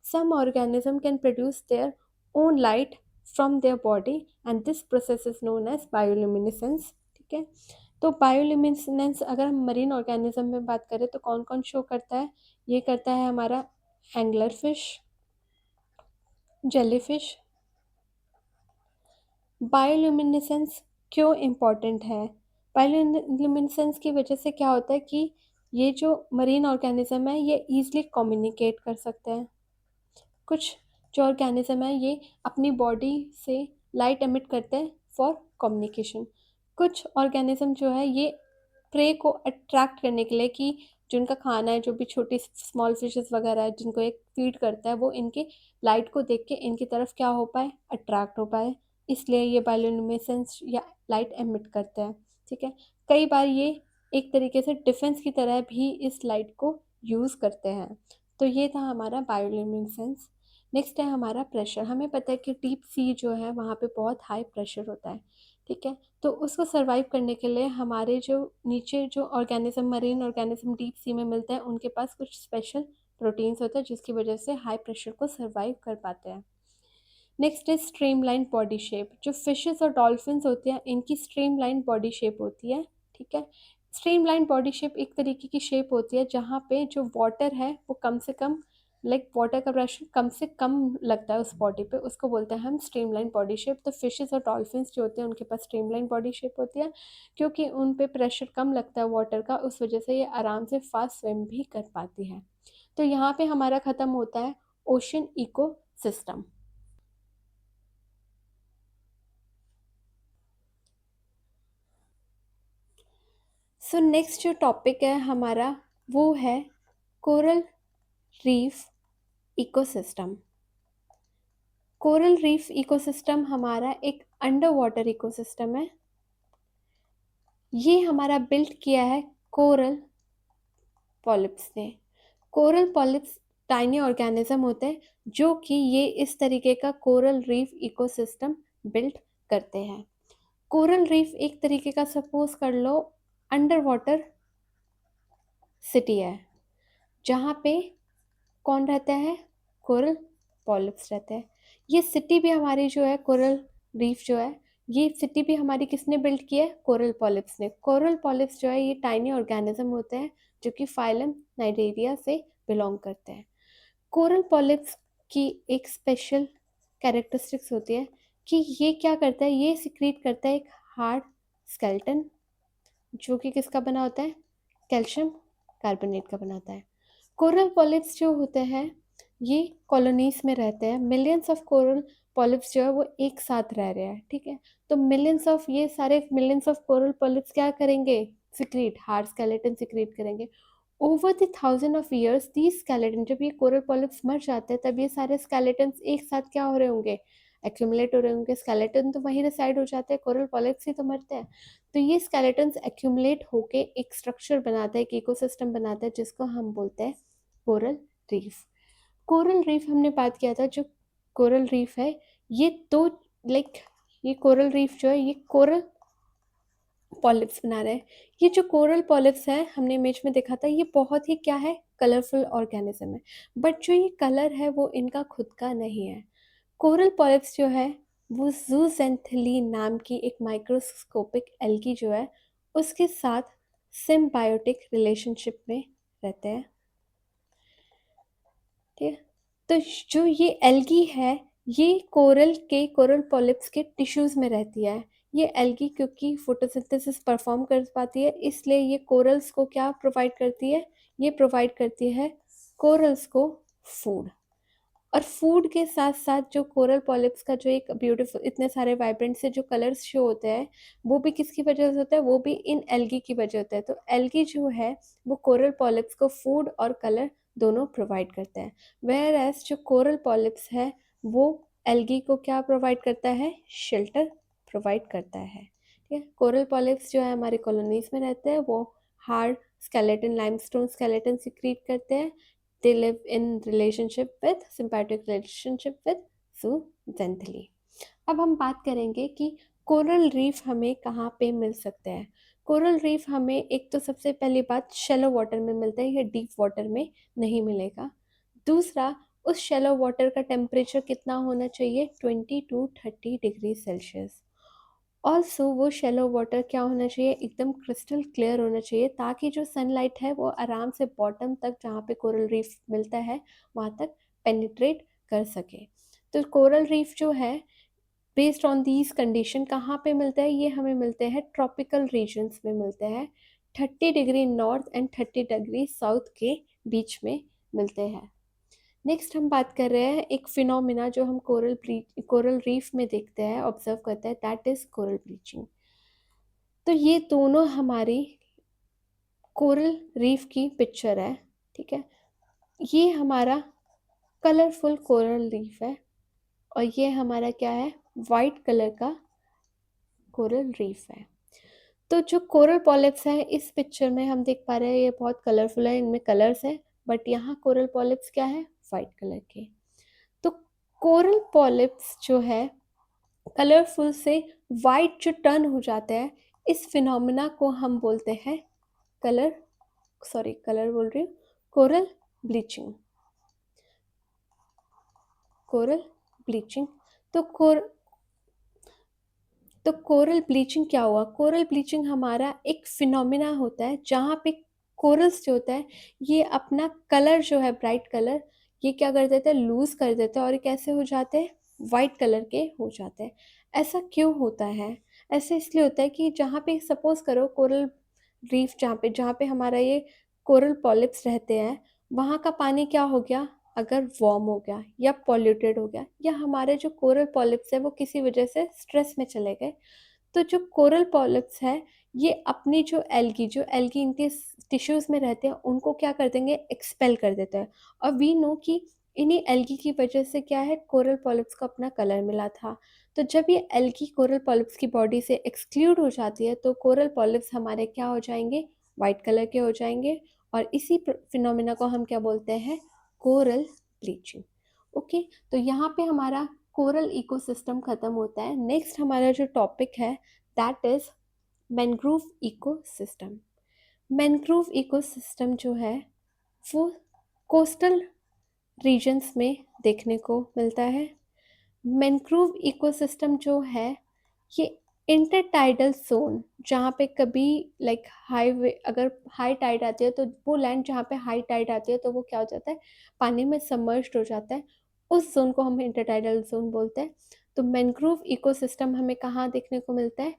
Some organism can produce their own light from their body and this process is known as bioluminescence, ठीक है? तो बायोल्यूमिनेसेंस अगर हम मरीन ऑर्गेनिज़्म में बात करें तो कौन-कौन शो करता है? ये करता है हमारा एंगलर फिश, जेलीफिश। बायोल्यूमिनेसेंस क्यों इम्पोर्टेंट है? बायोल्यूमिनेसेंस की वजह से क्या होता है कि ये जो मरीन ऑर्गेनिज्म है ये ईज़िली कम्युनिकेट कर सकते हैं। कुछ जो ऑर्गेनिज्म है ये अपनी बॉडी से लाइट एमिट करते हैं फॉर कम्युनिकेशन। कुछ ऑर्गेनिज्म जो है ये प्रे को अट्रैक्ट करने के लिए कि जिनका खाना है, जो भी छोटी स्मॉल फिशेस वगैरह है जिनको एक फीड करता है, वो इनकी लाइट को देख के इनकी तरफ क्या हो पाए? अट्रैक्ट हो पाए। इसलिए ये बायोल्यूमिनेसेंस या लाइट एमिट करते हैं, ठीक है? कई बार ये एक तरीके से डिफेंस की तरह भी इस लाइट को यूज़ करते हैं। तो ये था हमारा बायोल्यूमिनेसेंस। नेक्स्ट है हमारा प्रेशर। हमें पता है कि डीप सी जो है वहाँ पे बहुत हाई प्रेशर होता है, ठीक है? तो उसको सर्वाइव करने के लिए हमारे जो नीचे जो organism marine organism deep sea में मिलते हैं उनके पास कुछ स्पेशल प्रोटीन्स होते हैं जिसकी वजह से हाई प्रेशर को सर्वाइव कर पाते हैं। Next is streamline body shape. जो फिशेस और डॉल्फिन्स होती हैं इनकी स्ट्रीमलाइन बॉडी शेप होती है, ठीक है? स्ट्रीमलाइन बॉडी शेप एक तरीके की शेप होती है जहाँ पे जो वाटर है वो कम से कम वाटर का प्रेशर कम से कम लगता है उस बॉडी पे, उसको बोलते हैं हम स्ट्रीमलाइन बॉडी शेप। तो फिशेस और डॉल्फिन्स जो होते हैं उनके पास स्ट्रीमलाइन बॉडी शेप होती है क्योंकि उन पे प्रेशर कम लगता है वाटर का, उस वजह से ये आराम से फास्ट स्विम भी कर पाती है। तो यहाँ पे हमारा ख़त्म होता है ocean ecosystem. So next जो टॉपिक है हमारा वो है coral reef ecosystem. Coral reef ecosystem हमारा एक अंडर वाटर इकोसिस्टम है। ये हमारा बिल्ड किया है कोरल पॉलिप्स ने। कोरल पॉलिप्स टाइनी ऑर्गेनिज्म होते हैं जो कि ये इस तरीके का कोरल रीफ इकोसिस्टम बिल्ड करते हैं। कोरल रीफ एक तरीके का सपोज कर लो अंडर वाटर सिटी है जहाँ पे कौन रहता है? कोरल पॉलिप्स रहते हैं। ये सिटी भी हमारी जो है कोरल रीफ जो है, ये सिटी भी हमारी किसने बिल्ड की है? कोरल पॉलिप्स ने। कोरल पॉलिप्स जो है ये टाइनी ऑर्गेनिज्म होते हैं जो कि फाइलम नाइडेरिया से बिलोंग करते हैं। कोरल पॉलिप्स की एक स्पेशल कैरेक्टरिस्टिक्स होती है कि ये क्या करता है? ये सिक्रीट करता है एक हार्ड स्केलेटन जो कि किसका बना होता है? कैल्शियम कार्बोनेट का बना होता है। कोरल पॉलिप्स जो होते हैं ये कॉलोनीज में रहते हैं। मिलियंस ऑफ कोरल पॉलिप्स जो है वो एक साथ रह रहे हैं, ठीक है? तो मिलियंस ऑफ कोरल पॉलिप्स क्या करेंगे? सिक्रीट हार्ड स्केलेटन सिक्रीट करेंगे। Over the thousand of years these skeleton, जब ये कोरल पॉलिप्स मर जाते हैं तब ये सारे स्केलेटन्स एक साथ क्या हो रहे होंगे? एक्यूमुलेट हो रहे होंगे। स्केलेटन तो वहीं रिसाइड हो जाते हैं, कोरल पॉलिप्स ही तो मरते हैं। तो ये स्केलेटन्स एक्यूमुलेट होके एक स्ट्रक्चर बनाता है, एक इकोसिस्टम बनाता है जिसको हम बोलते हैं कोरल रीफ। कोरल रीफ हमने बात किया था, जो कोरल रीफ है ये दो लाइक ये कोरल रीफ जो है ये कोरल पॉलिप्स बना रहे हैं। ये जो कोरल पॉलिप्स है हमने इमेज में देखा था ये बहुत ही क्या है? कलरफुल ऑर्गेनिज्म है। बट जो ये कलर है वो इनका खुद का नहीं है। कोरल पॉलिप्स जो है वो जूजेंथलीन नाम की एक माइक्रोस्कोपिक एल्गी जो है उसके साथ सिम्बायोटिक रिलेशनशिप में रहते हैं, ठीक है? तो जो ये एल्गी है ये कोरल पॉलिप्स के टिश्यूज में रहती है। ये एल्गी क्योंकि फोटोसिंथेसिस परफॉर्म कर पाती है इसलिए ये कोरल्स को क्या प्रोवाइड करती है? ये प्रोवाइड करती है कोरल्स को फूड। और फूड के साथ साथ जो कोरल पॉलिप्स का जो एक ब्यूटीफुल इतने सारे वाइब्रेंट से जो कलर्स शो होते हैं वो भी किसकी वजह से होता है? वो भी इन एल्गी की वजह होता है। तो एल्गी जो है वो कोरल पॉलिप्स को फूड और कलर दोनों प्रोवाइड करते हैं। वेयर एज जो कोरल पॉलिप्स है वो एल्गी को क्या प्रोवाइड करता है? शेल्टर प्रोवाइड करता है। है। कोरल पॉलिप्स जो है हमारे कॉलोनीज में रहते हैं, वो hard skeleton, limestone skeleton secrete करते हैं। They live in relationship with, symbiotic relationship with zooxanthellae. अब हम बात करेंगे कि कोरल रीफ हमें कहाँ पे मिल सकते हैं। कोरल रीफ हमें एक तो सबसे पहली बात शैलो वाटर में मिलता है, ये डीप वाटर में नहीं मिलेगा। दूसरा, उस शैलो वाटर का टेम्परेचर कितना होना चाहिए, 20 to 30 डिग्री सेल्सियस। ऑल्सो वो शैलो वाटर क्या होना चाहिए, एकदम क्रिस्टल क्लियर होना चाहिए, ताकि जो सनलाइट है वो आराम से बॉटम तक, जहाँ पे कोरल रीफ मिलता है, वहाँ तक पेनिट्रेट कर सके। तो कोरल रीफ जो है, बेस्ड ऑन दीज कंडीशन कहाँ पे मिलता है, ये हमें मिलते हैं ट्रॉपिकल रीजन्स में मिलते हैं, 30 degree north and 30 degree south के बीच में मिलते हैं। नेक्स्ट हम बात कर रहे हैं एक फिनोमिना जो हम कोरल रीफ में देखते हैं, ऑब्जर्व करते हैं, दैट इज कोरल ब्लीचिंग। तो ये दोनों हमारी कोरल रीफ की पिक्चर है, ठीक है। ये हमारा कलरफुल कोरल रीफ है और ये हमारा क्या है, वाइट कलर का कोरल रीफ है। तो जो कोरल पॉलिप्स है इस पिक्चर में हम देख पा रहे हैं, ये बहुत कलरफुल है, इनमें कलर्स है, बट यहाँ कोरल पॉलिप्स क्या है, वाइट कलर के। तो कोरल पॉलिप्स जो है कलरफुल से वाइट जो टर्न हो जाता है, इस फिनोमिना को हम बोलते हैं कलर बोल रही हूँ, कोरल ब्लीचिंग। Coral bleaching. तो कोरल ब्लीचिंग क्या हुआ, कोरल ब्लीचिंग हमारा एक फिनोमिना होता है जहाँ पे कोरल्स जो होता है ये अपना कलर जो है, ब्राइट कलर, ये क्या कर देते हैं, लूज कर देते हैं और ये कैसे हो जाते हैं, वाइट कलर के हो जाते हैं। ऐसा क्यों होता है, ऐसा इसलिए होता है कि जहाँ पे सपोज करो कोरल रीफ, जहाँ पे हमारा ये कोरल पॉलिप्स रहते हैं, वहाँ का पानी क्या हो गया, अगर वार्म हो गया या पॉल्यूटेड हो गया, या हमारे जो कोरल पॉलिप्स है वो किसी वजह से स्ट्रेस में चले गए, तो जो कोरल पॉलिप्स है ये अपनी जो एल्गी इनके टिश्यूज में रहते हैं उनको क्या कर देंगे, एक्सपेल कर देते हैं। और वी नो कि इन्हीं एल्गी की वजह से क्या है, कोरल पॉलिप्स को अपना कलर मिला था। तो जब ये एल्गी कोरल पॉलिप्स की बॉडी से एक्सक्लूड हो जाती है तो कोरल पॉलिप्स हमारे क्या हो जाएंगे, वाइट कलर के हो जाएंगे। और इसी फिनोमिना को हम क्या बोलते हैं, कोरल ब्लीचिंग। ओके, तो यहाँ पे हमारा कोरल इकोसिस्टम खत्म होता है। नेक्स्ट हमारा जो टॉपिक है that is mangrove ecosystem. Mangrove ecosystem जो है वो कोस्टल रीजन्स में देखने को मिलता है। मैनग्रोव इकोसिस्टम जो है ये इंटरटाइडल जोन, जहाँ पे कभी लाइक हाईवे, अगर हाई टाइड आती है तो वो लैंड जहाँ पे हाई टाइड आती है तो वो क्या हो जाता है, पानी में सबमर्ज्ड हो जाता है, उस जोन को हम इंटरटाइडल जोन बोलते हैं। तो मैनग्रोव इकोसिस्टम हमें कहाँ देखने को मिलता है,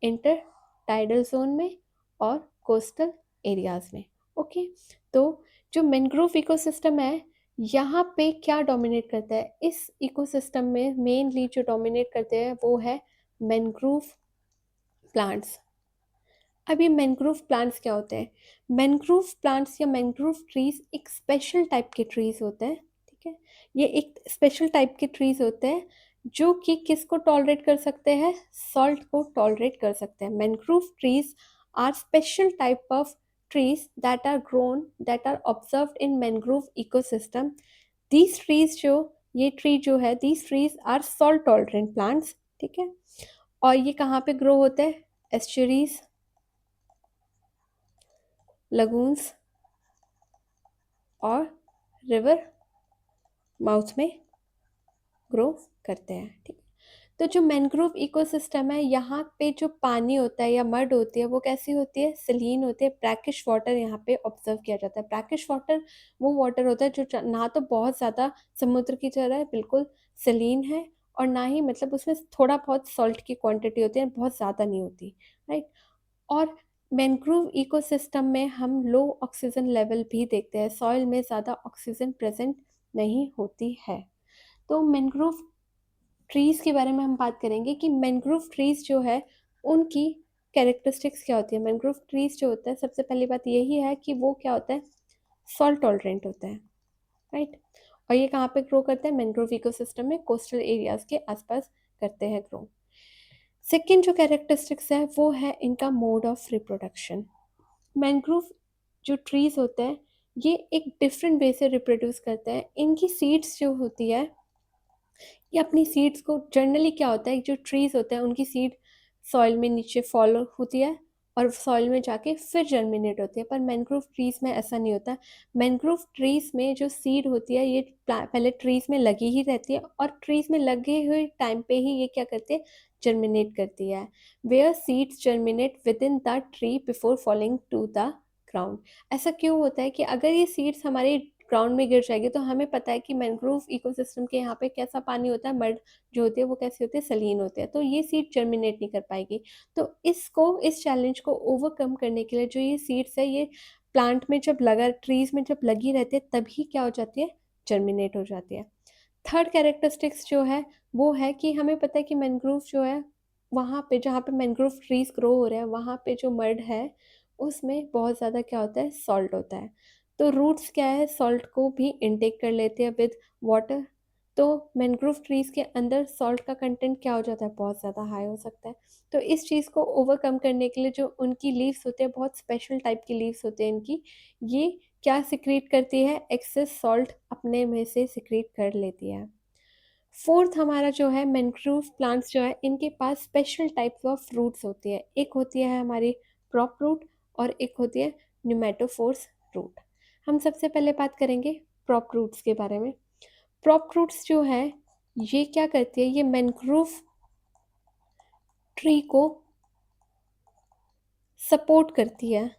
इंटरटाइडल जोन में और कोस्टल एरियाज में। ओके, तो जो मैनग्रोव इकोसिस्टम है यहाँ पे क्या डोमिनेट करता है, इस इकोसिस्टम में मेनली जो डोमिनेट करते हैं वो है मैनग्रोव प्लांट्स। अब ये मैनग्रोव प्लांट्स क्या होते हैं, मैनग्रोव प्लांट्स या मैनग्रोव ट्रीज एक स्पेशल टाइप के ट्रीज होते हैं, ठीक है। ये एक स्पेशल टाइप के ट्रीज होते हैं जो कि किसको टॉलरेट कर सकते हैं, सॉल्ट को टॉलरेट कर सकते हैं। Mangrove trees are special type of trees that are observed in mangrove ecosystem. These trees जो ये ट्री जो है, these trees are salt tolerant plants, ठीक है। और ये कहाँ पे ग्रो होते हैं, एस्चुरीज, लगून्स और रिवर माउथ में ग्रो करते हैं, ठीक है। तो जो मैनग्रोव इकोसिस्टम है यहाँ पे जो पानी होता है या मड होती है वो कैसी होती है, सलीन होती है, ब्रैकिश वाटर यहाँ पे ऑब्जर्व किया जाता है। ब्रैकिश वाटर वो वाटर होता है जो ना तो बहुत ज़्यादा समुद्र की तरह है, बिल्कुल सलीन है, और ना ही मतलब उसमें थोड़ा बहुत सॉल्ट की क्वांटिटी होती है, बहुत ज़्यादा नहीं होती, राइट। और मैनग्रोव इकोसिस्टम में हम लो ऑक्सीजन लेवल भी देखते हैं, सॉइल में ज़्यादा ऑक्सीजन प्रेजेंट नहीं होती है। तो मैनग्रोव ट्रीज़ के बारे में हम बात करेंगे कि मैनग्रोव ट्रीज़ जो है उनकी कैरेक्टरिस्टिक्स क्या होती है। मैनग्रोव ट्रीज़ जो होता है, सबसे पहली बात यही है कि वो क्या होता है, सॉल्ट टॉलरेंट होता है, राइट। और ये कहाँ पे ग्रो करते हैं, मैनग्रोव इकोसिस्टम में कोस्टल एरियाज के आसपास करते हैं ग्रो। सेकंड जो कैरेक्टरिस्टिक्स है वो है इनका मोड ऑफ रिप्रोडक्शन। मैंग्रोव जो ट्रीज़ होते हैं ये एक डिफरेंट वे से रिप्रोड्यूस करते हैं। इनकी सीड्स जो होती है ये अपनी सीड्स को जनरली क्या होता है जो ट्रीज़ होते हैं उनकी सीड सॉइल में नीचे फॉल होती है और सॉइल में जाके फिर जर्मिनेट होती है, पर मैंग्रोव ट्रीज़ में ऐसा नहीं होता। मैंग्रोव ट्रीज़ में जो सीड होती है ये पहले ट्रीज़ में लगी ही रहती है और ट्रीज़ में लगे हुए टाइम पे ही ये क्या करती है, जर्मिनेट करती है। Where seeds germinate within the tree before falling to the ground. ऐसा क्यों होता है कि अगर ये सीड्स हमारे ग्राउंड में गिर जाएगी तो हमें पता है कि मैंग्रोव इकोसिस्टम के यहाँ पे कैसा पानी होता है, मड जो होती है वो कैसी होती है, सलीन होते हैं, तो ये सीड जर्मिनेट नहीं कर पाएगी। तो इस चैलेंज को ओवरकम करने के लिए जो ये सीड्स है ये प्लांट में जब लगा ट्रीज में जब लगी रहती है तभी क्या हो जाती है, जर्मिनेट हो जाती है। थर्ड कैरेक्टरिस्टिक्स जो है वो है कि हमें पता है कि मैंग्रोव जो है वहाँ पे जहाँ पे मैंग्रोव ट्रीज ग्रो हो रहे हैं वहाँ पे जो मड है उसमें बहुत ज़्यादा क्या होता है, सॉल्ट होता है। तो रूट्स क्या है, सॉल्ट को भी इनटेक कर लेते हैं विद वाटर। तो मैंग्रोव ट्रीज़ के अंदर सॉल्ट का कंटेंट क्या हो जाता है, बहुत ज़्यादा हाई हो सकता है। तो इस चीज़ को ओवरकम करने के लिए जो उनकी लीव्स होते हैं बहुत स्पेशल टाइप की लीव्स होते हैं इनकी, ये क्या सिक्रीट करती है, एक्सेस सॉल्ट अपने में से सिक्रीट कर लेती है। फोर्थ हमारा जो है मैंग्रोव प्लांट्स जो है इनके पास स्पेशल टाइप्स ऑफ रूट्स होती है। एक होती है हमारी प्रॉप रूट और एक होती है न्यूमेटोफोर्स रूट। हम सबसे पहले बात करेंगे प्रॉप रूट्स के बारे में। प्रॉप रूट्स जो है ये क्या करती है, ये मैंग्रोव ट्री को सपोर्ट करती है।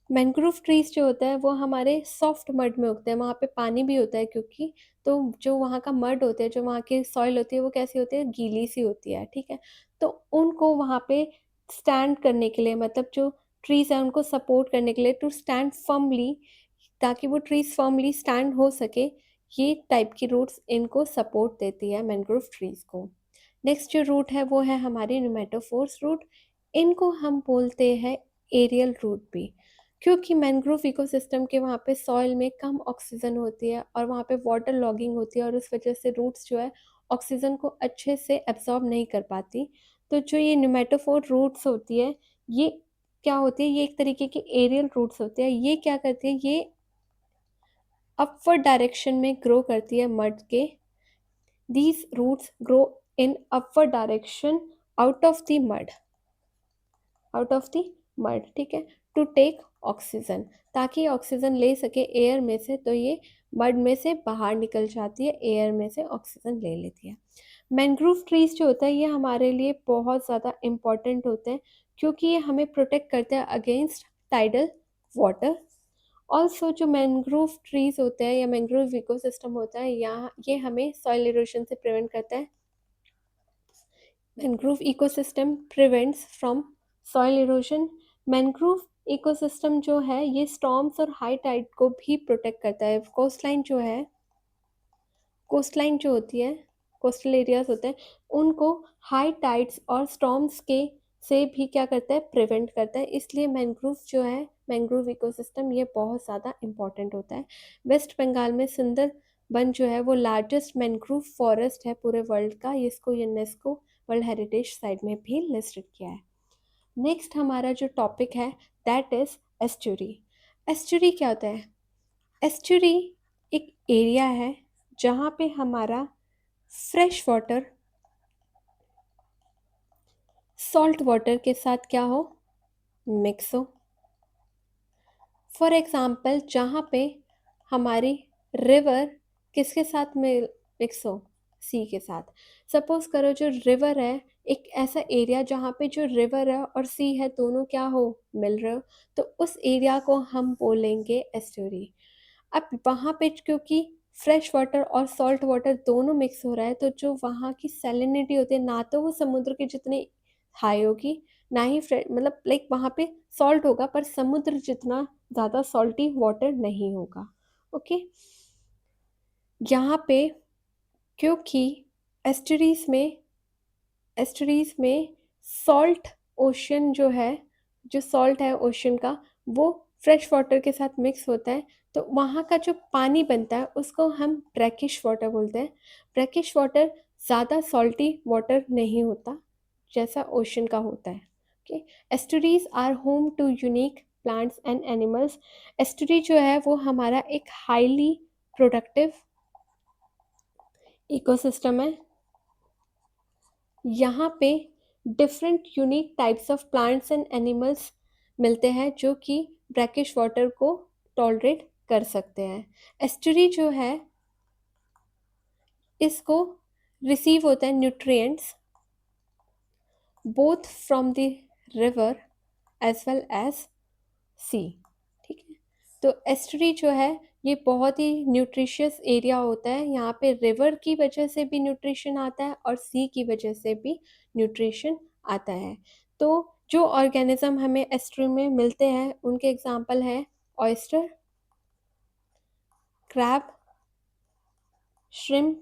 मैंग्रोव ट्रीज जो होता है वो हमारे सॉफ्ट मड में उगते हैं, वहाँ पे पानी भी होता है क्योंकि, तो जो वहाँ का मड होते हैं, जो वहाँ की सॉइल होती है वो कैसी होती है, गीली सी होती है, ठीक है। तो उनको वहाँ पे स्टैंड करने के लिए, मतलब जो ट्रीज है उनको सपोर्ट करने के लिए, टू स्टैंड फर्मली, ताकि वो ट्रीज फर्मली स्टैंड हो सके, ये टाइप की रूट्स इनको सपोर्ट देती है मैंग्रोव ट्रीज को। नेक्स्ट जो रूट है वो है हमारी न्यूमेटोफोर्स रूट। इनको हम बोलते हैं एरियल रूट भी, क्योंकि मैंग्रोव इकोसिस्टम के वहाँ पे सॉइल में कम ऑक्सीजन होती है और वहाँ पे वाटर लॉगिंग होती है और उस वजह से रूट्स जो है ऑक्सीजन को अच्छे से एब्जॉर्ब नहीं कर पाती। तो जो ये न्यूमेटोफोर रूट्स होती है ये क्या होती है, ये एक तरीके की एरियल रूट्स होती है। ये क्या करती है, ये अपवर्ड डायरेक्शन में ग्रो करती है मड के। These roots grow in upward direction out of the mud, out of the mud, ठीक है, टू टेक ऑक्सीजन, ताकि ऑक्सीजन ले सके एयर में से। तो ये मड में से बाहर निकल जाती है, एयर में से ऑक्सीजन ले लेती है। मैंग्रोव ट्रीज जो होता है ये हमारे लिए बहुत ज़्यादा इम्पॉर्टेंट होते हैं क्योंकि ये हमें प्रोटेक्ट करते हैं अगेंस्ट टाइडल वाटर। ऑल्सो जो मैंग्रोव ट्रीज होते हैं या मैंग्रोव इकोसिस्टम होता है यहाँ, ये हमें सॉइल इरोशन से प्रिवेंट करता है। Mangrove ecosystem prevents from soil erosion. Mangrove ecosystem जो है ये स्टॉर्म्स और हाई टाइड को भी प्रोटेक्ट करता है। कोस्टलाइन जो है, कोस्टलाइन जो होती है, कोस्टल एरियाज होते हैं, उनको हाई टाइड्स और स्टॉर्म्स के से भी क्या करता है, प्रिवेंट करता है। इसलिए मैंग्रोव जो है, मैंग्रोव इकोसिस्टम ये बहुत ज़्यादा इंपॉर्टेंट होता है। वेस्ट बंगाल में सुंदरबन जो है वो लार्जेस्ट मैंग्रोव फॉरेस्ट है पूरे वर्ल्ड का, इसको यूनेस्को वर्ल्ड हेरिटेज साइट में भी लिस्टेड किया है। नेक्स्ट हमारा जो टॉपिक है दैट इज एस्चुरी। एस्चुरी क्या होता है, एस्चुरी एक एरिया है जहाँ पे हमारा फ्रेश वाटर सॉल्ट वाटर के साथ क्या हो, मिक्स हो। फॉर एग्ज़ाम्पल जहाँ पे हमारी रिवर किसके साथ में मिक्स हो, सी के साथ। सपोज करो जो रिवर है, एक ऐसा एरिया जहाँ पे जो रिवर है और सी है दोनों क्या हो, मिल रहे हो, तो उस एरिया को हम बोलेंगे एस्टुरी। अब वहाँ पे क्योंकि फ्रेश वाटर और सॉल्ट वाटर दोनों मिक्स हो रहा है तो जो वहाँ की सैलिनिटी होती है ना तो वो समुद्र के जितनी हाई होगी, ना ही मतलब लाइक वहाँ पे सॉल्ट होगा पर समुद्र जितना ज़्यादा सॉल्टी वाटर नहीं होगा। ओके, यहाँ पे क्योंकि एस्टरीज में एस्टरीज में सॉल्ट ओशन जो है, जो सॉल्ट है ओशन का वो फ्रेश वाटर के साथ मिक्स होता है, तो वहाँ का जो पानी बनता है उसको हम ब्रैकिश वाटर बोलते हैं। ब्रैकिश वाटर ज़्यादा सॉल्टी वाटर नहीं होता, जैसा ओशन का होता है। Okay, estuaries are home to unique plants and animals. Estuary जो है वो हमारा एक हाईली प्रोडक्टिव इकोसिस्टम है। यहाँ पे different unique types of plants and animals मिलते हैं जो कि ब्रैकिश वाटर को टॉलरेट कर सकते हैं। एस्टुरी जो है इसको रिसीव होता है nutrients both from the river as well as sea. ठीक है, तो एस्टुरी जो है ये बहुत ही न्यूट्रिशियस एरिया होता है। यहाँ पे रिवर की वजह से भी न्यूट्रिशन आता है और सी की वजह से भी न्यूट्रिशन आता है। तो जो ऑर्गेनिज्म हमें एस्टुरी में मिलते हैं उनके एग्जांपल है ऑयस्टर, क्रैब, श्रिम्प।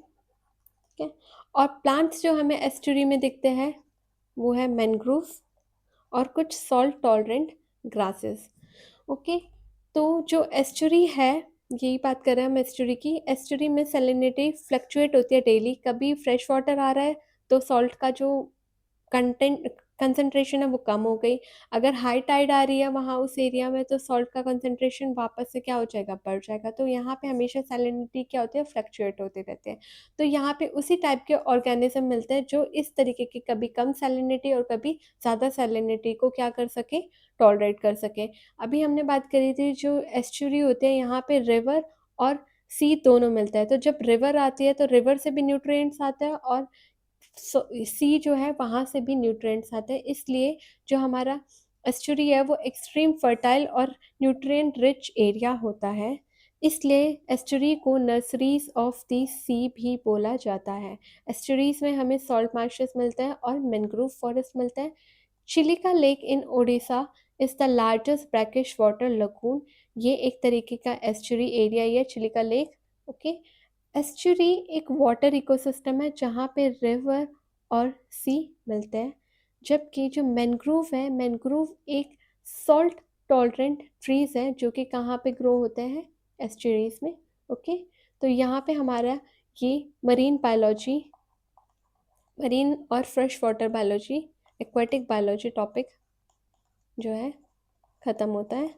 ठीक है, और प्लांट्स जो हमें एस्टुरी में दिखते हैं वो है मैनग्रोव और कुछ सॉल्ट टॉलरेंट ग्रासेस। ओके, तो जो एस्चुरी है, यही बात कर रहे हैं हम एस्चुरी की। एस्चुरी में सैलिनिटी फ्लक्चुएट होती है डेली। कभी फ्रेश वाटर आ रहा है तो सॉल्ट का जो कंटेंट कंसंट्रेशन है वो कम हो गई। अगर हाई टाइड आ रही है वहाँ उस एरिया में तो सॉल्ट का कंसंट्रेशन वापस से क्या हो जाएगा, बढ़ जाएगा। तो यहाँ पे हमेशा सैलिनिटी क्या होती है, फ्लक्चुएट होते रहते हैं। तो यहाँ पे उसी टाइप के ऑर्गेनिज्म मिलते हैं जो इस तरीके की कभी कम सैलिनिटी और कभी ज़्यादा सैलिनिटी को क्या कर सके, टॉलरेट कर सके। अभी हमने बात करी थी जो एस्चुरी होते हैं यहाँ पे रिवर और सी दोनों मिलता है। तो जब रिवर आती है तो रिवर से भी न्यूट्रिएंट्स आता है और सी जो है वहाँ से भी न्यूट्रिएंट्स आते हैं। इसलिए जो हमारा एस्चुरी है वो एक्सट्रीम फर्टाइल और न्यूट्रिएंट रिच एरिया होता है। इसलिए एस्चुरी को नर्सरीज ऑफ द सी भी बोला जाता है। एस्चुरीज में हमें सॉल्ट मार्शेस मिलते हैं और मैनग्रोव फॉरेस्ट मिलते हैं। Chilika lake in Odisha is the largest brackish water lagoon. ये एक तरीके का एस्चुरी एरिया ही है, चिलिका लेक। ओके, एस्चुरी एक वाटर इकोसिस्टम है जहाँ पे रिवर और सी मिलते हैं। जबकि जो मैनग्रोव है, मैनग्रोव एक सॉल्ट टॉलरेंट ट्रीज है जो कि कहाँ पे ग्रो होते हैं, एस्चुरीज में। ओके, तो यहाँ पे हमारा ये मरीन बायोलॉजी, मरीन और fresh water biology, aquatic biology topic जो है ख़त्म होता है।